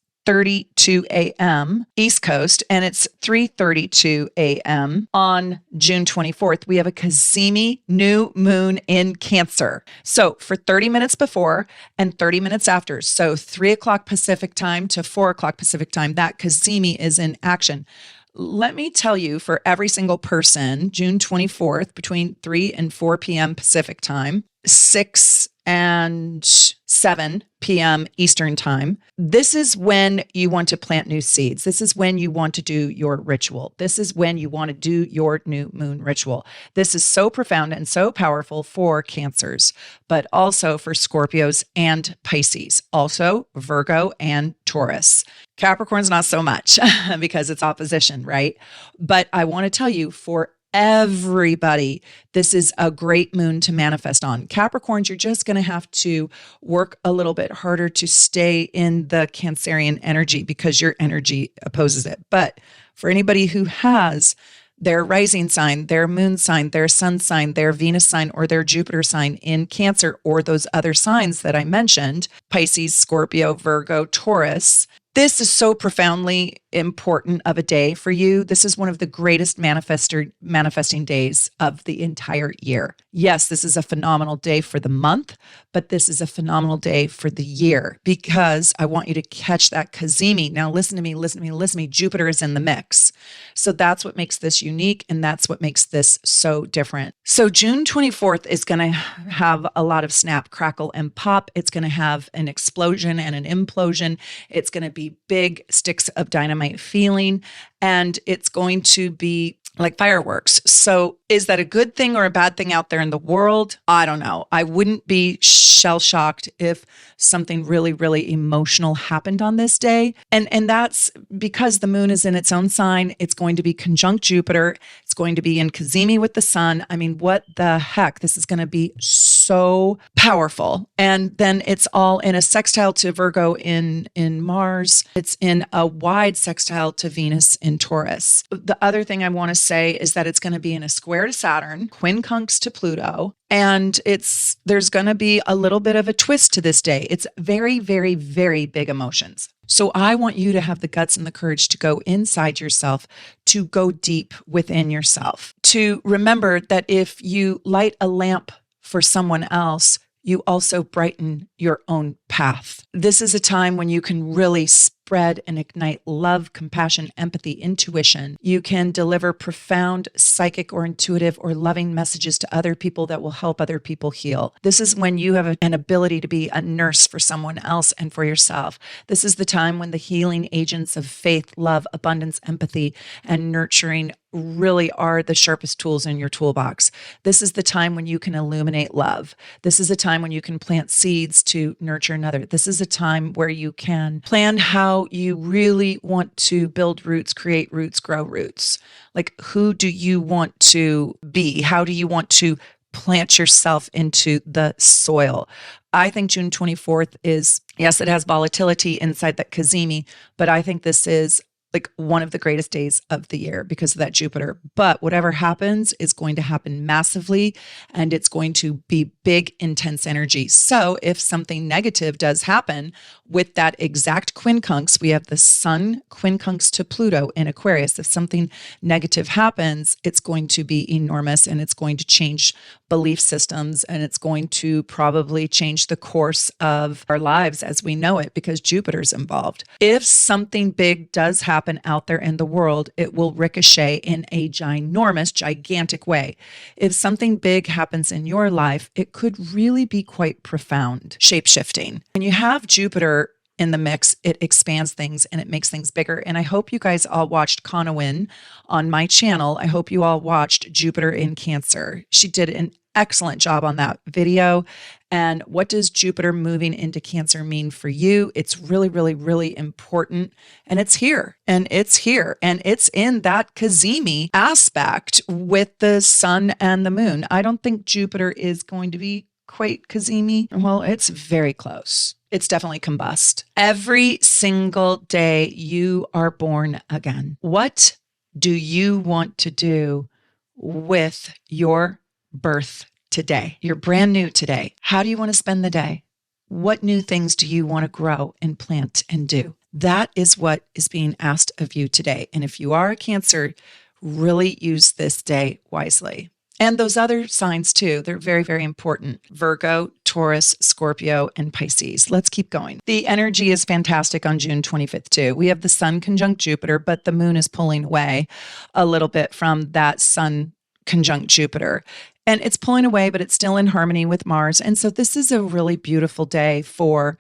a.m. East Coast, and it's 3:32 a.m. on June 24th, we have a Cazimi new moon in Cancer. So for 30 minutes before and 30 minutes after, so 3 o'clock Pacific time to 4 o'clock Pacific time, that Cazimi is in action. Let me tell you, for every single person, June 24th, between 3 and 4 p.m. Pacific time, 6 and 7 p.m. Eastern time, this is when you want to plant new seeds. This is when you want to do your ritual. This is when you want to do your new moon ritual. This is so profound and so powerful for Cancers, but also for Scorpios and Pisces, also Virgo and Taurus. Capricorn's not so much because it's opposition, right? But I want to tell you, for everybody, this is a great moon to manifest on. Capricorns, you're just going to have to work a little bit harder to stay in the Cancerian energy because your energy opposes it. But for anybody who has their rising sign, their moon sign, their sun sign, their Venus sign, or their Jupiter sign in Cancer, or those other signs that I mentioned, Pisces, Scorpio, Virgo, Taurus, This is so profoundly important of a day for you. This is one of the greatest manifesting days of the entire year. Yes, this is a phenomenal day for the month, but this is a phenomenal day for the year because I want you to catch that cazimi. Now, listen to me, listen to me, listen to me. Jupiter is in the mix. So that's what makes this unique, and that's what makes this so different. So June 24th is going to have a lot of snap, crackle, and pop. It's going to have an explosion and an implosion. It's going to be big sticks of dynamite feeling, and it's going to be like fireworks. So is that a good thing or a bad thing out there in the world? I don't know. I wouldn't be shell-shocked if something really, really emotional happened on this day. And that's because the moon is in its own sign. It's going to be conjunct Jupiter. It's going to be in cazimi with the sun. I mean, what the heck? This is going to be so powerful. And then it's all in a sextile to Virgo in Mars. It's in a wide sextile to Venus in Taurus. The other thing I want to say is that it's going to be in a square to Saturn, quincunx to Pluto, and there's going to be a little bit of a twist to this day. It's very, very, very big emotions. So I want you to have the guts and the courage to go inside yourself, to go deep within yourself, to remember that if you light a lamp for someone else, you also brighten your own path. This is a time when you can really spread and ignite love, compassion, empathy, intuition. You can deliver profound psychic or intuitive or loving messages to other people that will help other people heal. This is when you have an ability to be a nurse for someone else and for yourself. This is the time when the healing agents of faith, love, abundance, empathy, and nurturing really are the sharpest tools in your toolbox. This is the time when you can illuminate love. This is a time when you can plant seeds to nurture another. This is a time where you can plan how you really want to build roots, create roots, grow roots. Like, who do you want to be? How do you want to plant yourself into the soil? I think June 24th is, yes, it has volatility inside that cazimi, but I think this is like one of the greatest days of the year because of that Jupiter. But whatever happens is going to happen massively, and it's going to be big, intense energy. So if something negative does happen with that exact quincunx, we have the sun quincunx to Pluto in Aquarius. If something negative happens, it's going to be enormous, and it's going to change belief systems, and it's going to probably change the course of our lives as we know it because Jupiter's involved. If something big does happen out there in the world, it will ricochet in a gigantic way. If something big happens in your life, it could really be quite profound, shape-shifting. When you have Jupiter in the mix, it expands things and it makes things bigger. And I hope you guys all watched Conowin on my channel. I hope you all watched Jupiter in Cancer. She did an excellent job on that video. And what does Jupiter moving into Cancer mean for you? It's really, really, really important. And it's here, and it's here, and it's in that cazimi aspect with the sun and the moon. I don't think Jupiter is going to be quite cazimi. Well, it's very close. It's definitely combust. Every single day you are born again. What do you want to do with your birth today? You're brand new today. How do you want to spend the day? What new things do you want to grow and plant and do? That is what is being asked of you today. And if you are a Cancer, really use this day wisely. And those other signs too, they're very, very important. Virgo, Taurus, Scorpio, and Pisces. Let's keep going. The energy is fantastic on June 25th too. We have the sun conjunct Jupiter, but the moon is pulling away a little bit from that sun conjunct Jupiter. And it's pulling away, but it's still in harmony with Mars. And so this is a really beautiful day for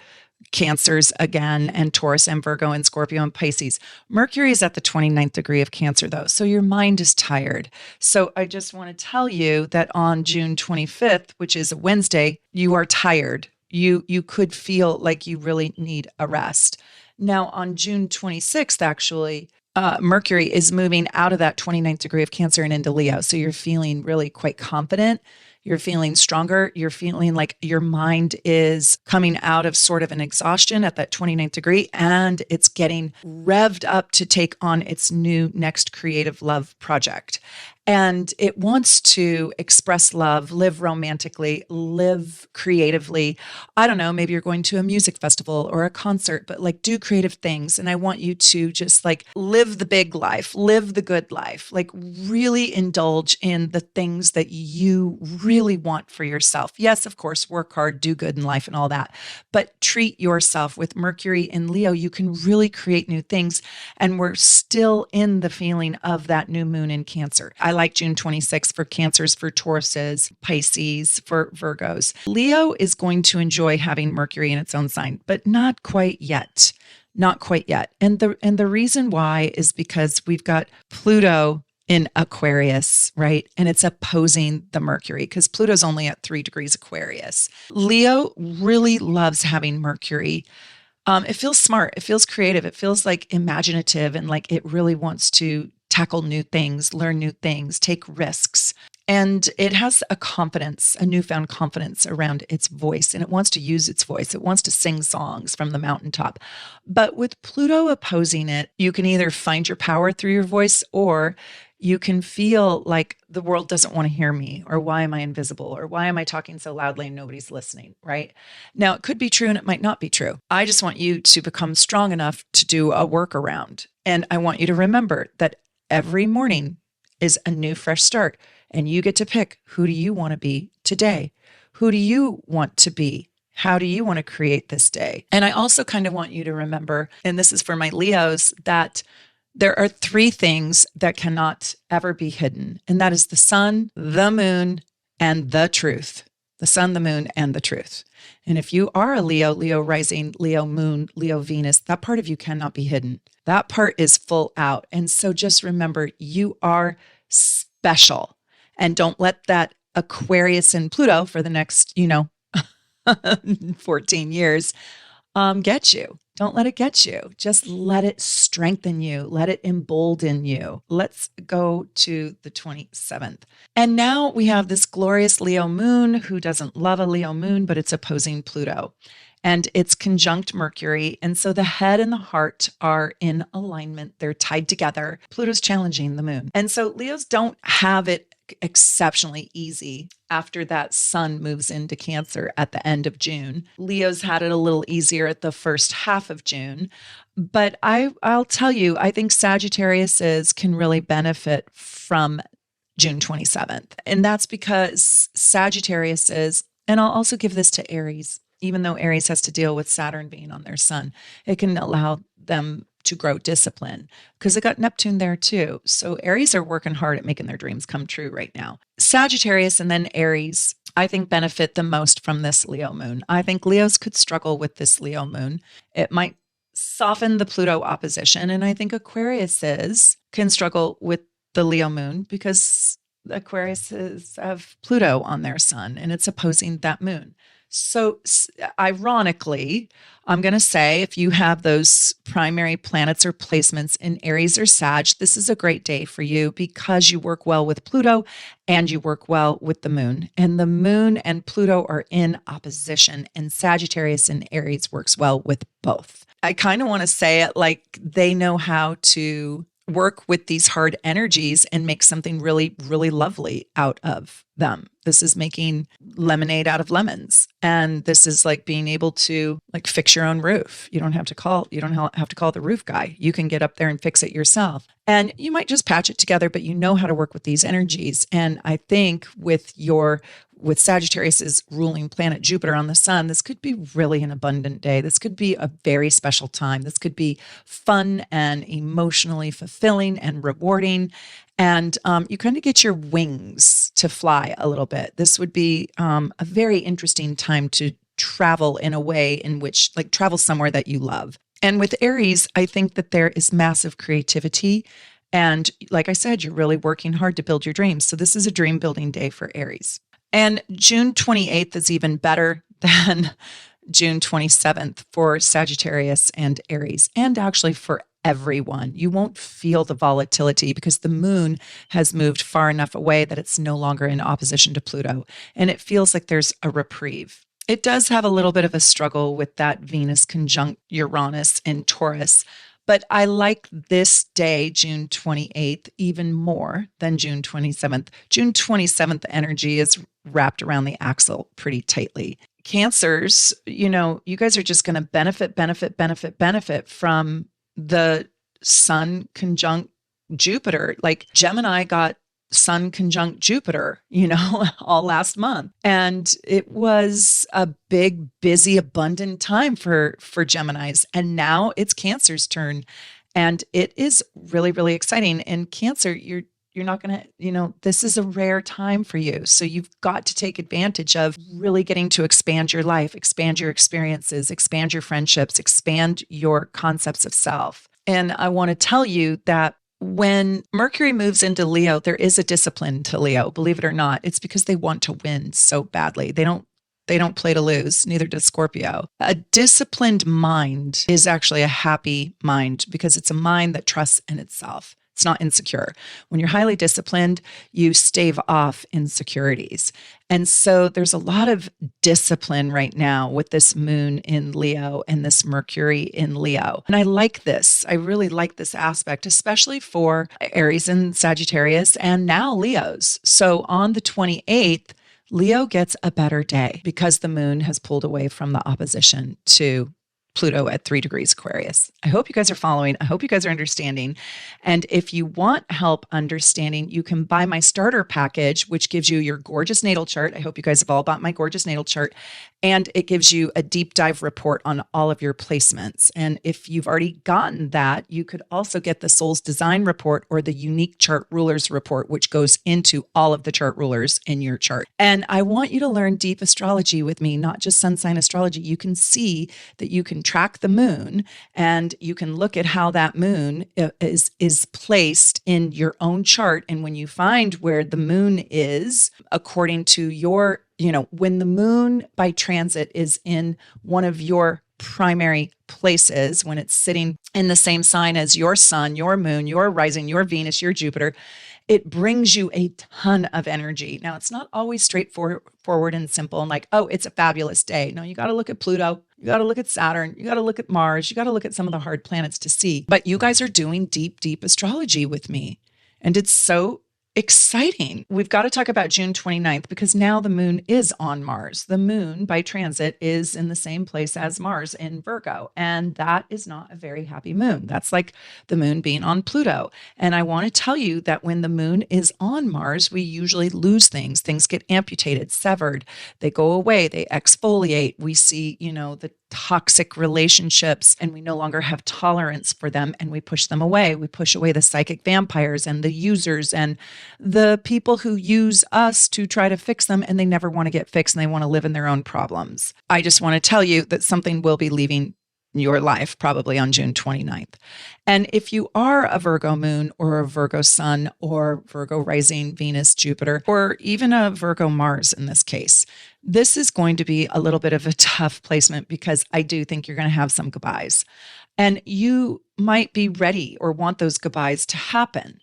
Cancers again, and Taurus and Virgo and Scorpio and Pisces. Mercury is at the 29th degree of Cancer though, so your mind is tired. So I just want to tell you that on June 25th, which is a Wednesday, you are tired. You could feel like you really need a rest. Now on June 26th, actually, Mercury is moving out of that 29th degree of Cancer and into Leo. So you're feeling really quite confident. You're feeling stronger. You're feeling like your mind is coming out of sort of an exhaustion at that 29th degree, and it's getting revved up to take on its new next creative love project. And it wants to express love, live romantically, live creatively. I don't know, maybe you're going to a music festival or a concert, but like do creative things. And I want you to just like live the big life, live the good life, like really indulge in the things that you really want for yourself. Yes, of course, work hard, do good in life and all that, but treat yourself. With Mercury in Leo, you can really create new things. And we're still in the feeling of that new moon in Cancer. I like June 26th for Cancers, for Tauruses, Pisces, for Virgos. Leo is going to enjoy having Mercury in its own sign, but not quite yet. Not quite yet. And the reason why is because we've got Pluto in Aquarius, right? And it's opposing the Mercury because Pluto's only at 3 degrees Aquarius. Leo really loves having Mercury. It feels smart. It feels creative. It feels like imaginative and like it really wants to tackle new things, learn new things, take risks. And it has a confidence, a newfound confidence around its voice, and it wants to use its voice. It wants to sing songs from the mountaintop. But with Pluto opposing it, you can either find your power through your voice, or you can feel like the world doesn't want to hear me, or why am I invisible, or why am I talking so loudly and nobody's listening, right? Now, it could be true and it might not be true. I just want you to become strong enough to do a workaround. And I want you to remember that every morning is a new, fresh start. And you get to pick, who do you want to be today? Who do you want to be? How do you want to create this day? And I also kind of want you to remember, and this is for my Leos, that there are 3 things that cannot ever be hidden. And that is the sun, the moon, and the truth. The sun, the moon, and the truth. And if you are a Leo, Leo rising, Leo moon, Leo Venus, that part of you cannot be hidden. That part is full out. And so just remember, you are special. And don't let that Aquarius and Pluto for the next, 14 years get you. Don't let it get you. Just let it strengthen you. Let it embolden you. Let's go to the 27th. And now we have this glorious Leo moon. Who doesn't love a Leo moon, but it's opposing Pluto. And it's conjunct Mercury. And so the head and the heart are in alignment. They're tied together. Pluto's challenging the moon. And so Leos don't have it exceptionally easy after that sun moves into Cancer at the end of June. Leo's had it a little easier at the first half of June. But I'll tell you, I think Sagittariuses can really benefit from June 27th. And that's because Sagittariuses, and I'll also give this to Aries, even though Aries has to deal with Saturn being on their sun, it can allow them to grow discipline because they got Neptune there too. So Aries are working hard at making their dreams come true right now. Sagittarius and then Aries, I think, benefit the most from this Leo moon. I think Leos could struggle with this Leo moon. It might soften the Pluto opposition. And I think Aquariuses can struggle with the Leo moon because Aquariuses have Pluto on their sun and it's opposing that moon. So ironically, I'm going to say if you have those primary planets or placements in Aries or Sag, this is a great day for you because you work well with Pluto and you work well with the moon. And the moon and Pluto are in opposition, and Sagittarius and Aries works well with both. I kind of want to say it like they know how to work with these hard energies and make something really, really lovely out of them. This is making lemonade out of lemons. And this is like being able to like fix your own roof. You don't have to call the roof guy. You can get up there and fix it yourself. And you might just patch it together, but you know how to work with these energies. And I think with Sagittarius's ruling planet Jupiter on the sun, this could be really an abundant day. This could be a very special time. This could be fun and emotionally fulfilling and rewarding. And you kind of get your wings to fly a little bit. This would be a very interesting time to travel in a way in which, like, travel somewhere that you love. And with Aries, I think that there is massive creativity. And like I said, you're really working hard to build your dreams. So this is a dream building day for Aries. And June 28th is even better than June 27th for Sagittarius and Aries, and actually for everyone. You won't feel the volatility because the moon has moved far enough away that it's no longer in opposition to Pluto. And it feels like there's a reprieve. It does have a little bit of a struggle with that Venus conjunct Uranus in Taurus, But I like this day, June 28th, even more than June 27th. June 27th energy is wrapped around the axle pretty tightly. Cancers, you guys are just going to benefit from the Sun conjunct Jupiter. Like Gemini got Sun conjunct Jupiter, all last month. And it was a big, busy, abundant time for Geminis. And now it's Cancer's turn. And it is really, really exciting. And Cancer, you're not going to, this is a rare time for you. So you've got to take advantage of really getting to expand your life, expand your experiences, expand your friendships, expand your concepts of self. And I want to tell you that when Mercury moves into Leo, there is a discipline to Leo, believe it or not. It's because they want to win so badly. They don't play to lose, neither does Scorpio. A disciplined mind is actually a happy mind because it's a mind that trusts in itself. It's not insecure. When you're highly disciplined, you stave off insecurities. And so there's a lot of discipline right now with this moon in Leo and this Mercury in Leo. And I like this. I really like this aspect, especially for Aries and Sagittarius and now Leos. So on the 28th, Leo gets a better day because the moon has pulled away from the opposition to Pluto at 3 degrees Aquarius. I hope you guys are following. I hope you guys are understanding. And if you want help understanding, you can buy my starter package, which gives you your gorgeous natal chart. I hope you guys have all bought my gorgeous natal chart. And it gives you a deep dive report on all of your placements. And if you've already gotten that, you could also get the Soul's Design report or the Unique Chart Rulers report, which goes into all of the chart rulers in your chart. And I want you to learn deep astrology with me, not just sun sign astrology. You can see that you can track the moon and you can look at how that moon is placed in your own chart. And when you find where the moon is, according to your, when the moon by transit is in one of your primary places, when it's sitting in the same sign as your sun, your moon, your rising, your Venus, your Jupiter, it brings you a ton of energy. Now, it's not always straightforward and simple and like, oh, it's a fabulous day. No, you got to look at Pluto. You got to look at Saturn. You got to look at Mars. You got to look at some of the hard planets to see. But you guys are doing deep, deep astrology with me. And it's so exciting. We've got to talk about June 29th because now the moon is on Mars. The moon by transit is in the same place as Mars in Virgo. And that is not a very happy moon. That's like the moon being on Pluto. And I want to tell you that when the moon is on Mars, we usually lose things. Things get amputated, severed. They go away. They exfoliate. We see, the toxic relationships and we no longer have tolerance for them and we push them away. We push away the psychic vampires and the users and the people who use us to try to fix them and they never want to get fixed and they want to live in their own problems. I just want to tell you that something will be leaving your life probably on June 29th. And if you are a Virgo moon or a Virgo sun or Virgo rising Venus, Jupiter, or even a Virgo Mars in this case, this is going to be a little bit of a tough placement because I do think you're going to have some goodbyes. And you might be ready or want those goodbyes to happen.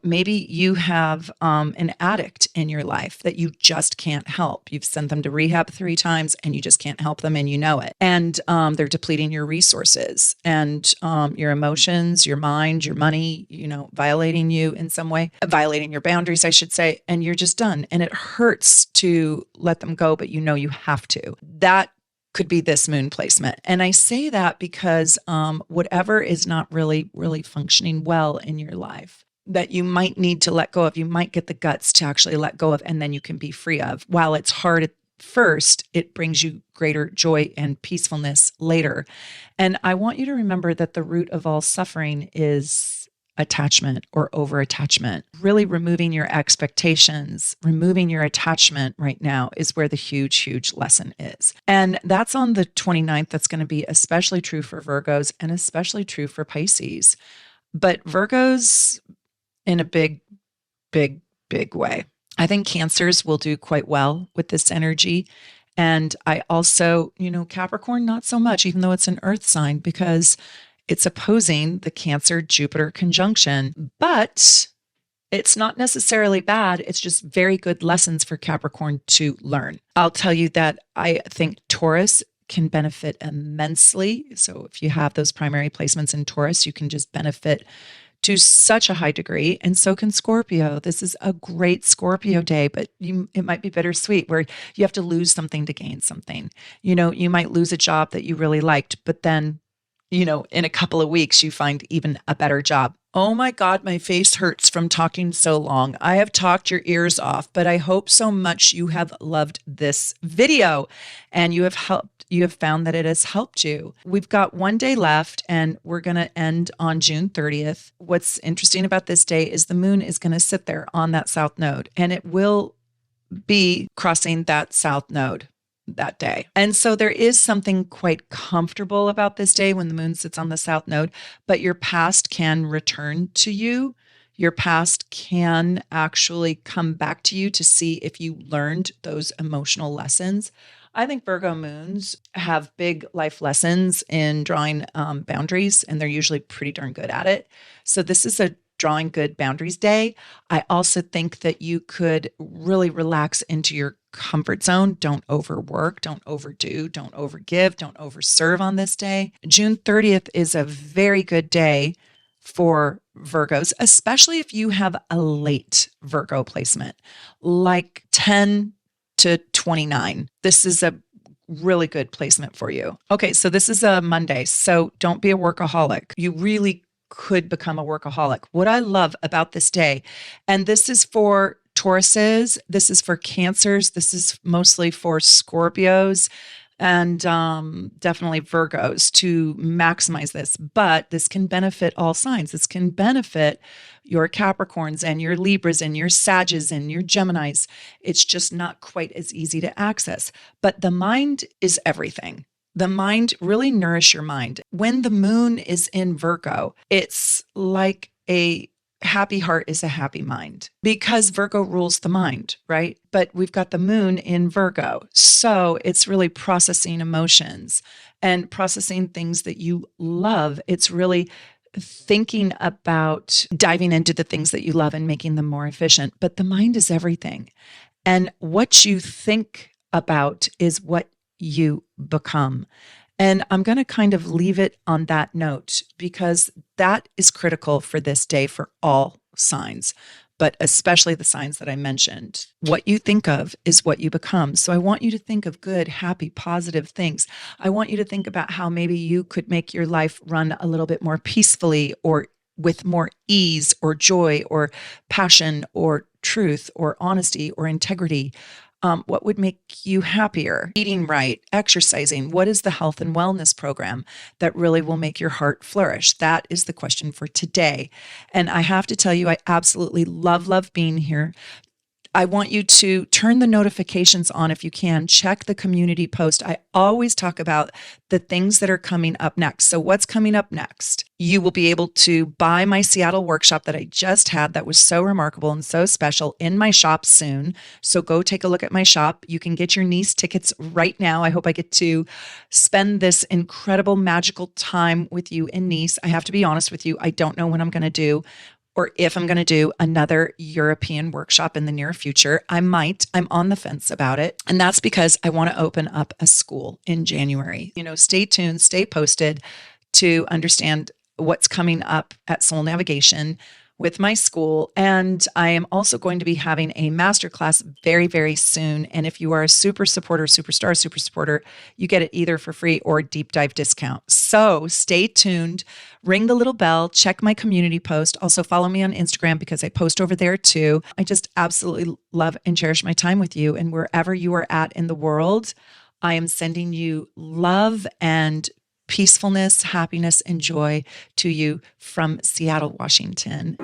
Maybe you have an addict in your life that you just can't help. You've sent them to rehab 3 times and you just can't help them and you know it. And they're depleting your resources and your emotions, your mind, your money, violating you in some way, violating your boundaries, I should say, and you're just done. And it hurts to let them go, but you have to. That could be this moon placement. And I say that because whatever is not really, really functioning well in your life, that you might need to let go of, you might get the guts to actually let go of, and then you can be free of. While it's hard at first, it brings you greater joy and peacefulness later. And I want you to remember that the root of all suffering is attachment or over-attachment. Really removing your expectations, removing your attachment right now is where the huge, huge lesson is. And that's on the 29th. That's going to be especially true for Virgos and especially true for Pisces. But Virgos in a big, big, big way. I think Cancers will do quite well with this energy. And I also, Capricorn, not so much, even though it's an earth sign, because it's opposing the Cancer-Jupiter conjunction. But it's not necessarily bad. It's just very good lessons for Capricorn to learn. I'll tell you that I think Taurus can benefit immensely. So if you have those primary placements in Taurus, you can just benefit to such a high degree. And so can Scorpio. This is a great Scorpio day, but it might be bittersweet where you have to lose something to gain something. You might lose a job that you really liked, but then, in a couple of weeks, you find even a better job. Oh my God, my face hurts from talking so long. I have talked your ears off, but I hope so much you have loved this video and you have found that it has helped you. We've got one day left and we're going to end on June 30th. What's interesting about this day is the moon is going to sit there on that south node and it will be crossing that south node that day. And so there is something quite comfortable about this day when the moon sits on the south node, but your past can return to you. Your past can actually come back to you to see if you learned those emotional lessons. I think Virgo moons have big life lessons in drawing boundaries, and they're usually pretty darn good at it. So this is a drawing good boundaries day. I also think that you could really relax into your comfort zone. Don't overwork, don't overdo, don't overgive, don't overserve on this day. June 30th is a very good day for Virgos, especially if you have a late Virgo placement, like 10 to 29. This is a really good placement for you. Okay, so this is a Monday, so don't be a workaholic. You really could become a workaholic. What I love about this day, and this is for Tauruses, this is for Cancers, this is mostly for Scorpios, and definitely Virgos to maximize this. But this can benefit all signs. This can benefit your Capricorns and your Libras and your Sagittarius and your Geminis. It's just not quite as easy to access. But the mind is everything. The mind, really nourish your mind. When the moon is in Virgo, it's like a happy heart is a happy mind because Virgo rules the mind, right? But we've got the moon in Virgo. So it's really processing emotions and processing things that you love. It's really thinking about diving into the things that you love and making them more efficient. But the mind is everything. And what you think about is what you become. And I'm going to kind of leave it on that note because that is critical for this day for all signs, but especially the signs that I mentioned. What you think of is what you become. So I want you to think of good, happy, positive things. I want you to think about how maybe you could make your life run a little bit more peacefully or with more ease or joy or passion or truth or honesty or integrity. What would make you happier? Eating right, exercising. What is the health and wellness program that really will make your heart flourish? That is the question for today. And I have to tell you, I absolutely love being here. I want you to turn the notifications on if you can. Check the community post. I always talk about the things that are coming up next. So what's coming up next? You will be able to buy my Seattle workshop that I just had that was so remarkable and so special in my shop soon. So go take a look at my shop. You can get your niece tickets right now. I hope I get to spend this incredible magical time with you in Nice. I have to be honest with you. I don't know when I'm going to do or if I'm going to do another European workshop in the near future. I might. I'm on the fence about it. And that's because I want to open up a school in January. Stay tuned, stay posted to understand what's coming up at Soul Navigation with my school. And I am also going to be having a masterclass very, very soon. And if you are a super supporter, superstar, super supporter, you get it either for free or deep dive discount. So stay tuned, ring the little bell, check my community post. Also follow me on Instagram because I post over there too. I just absolutely love and cherish my time with you. And wherever you are at in the world, I am sending you love and peacefulness, happiness, and joy to you from Seattle, Washington.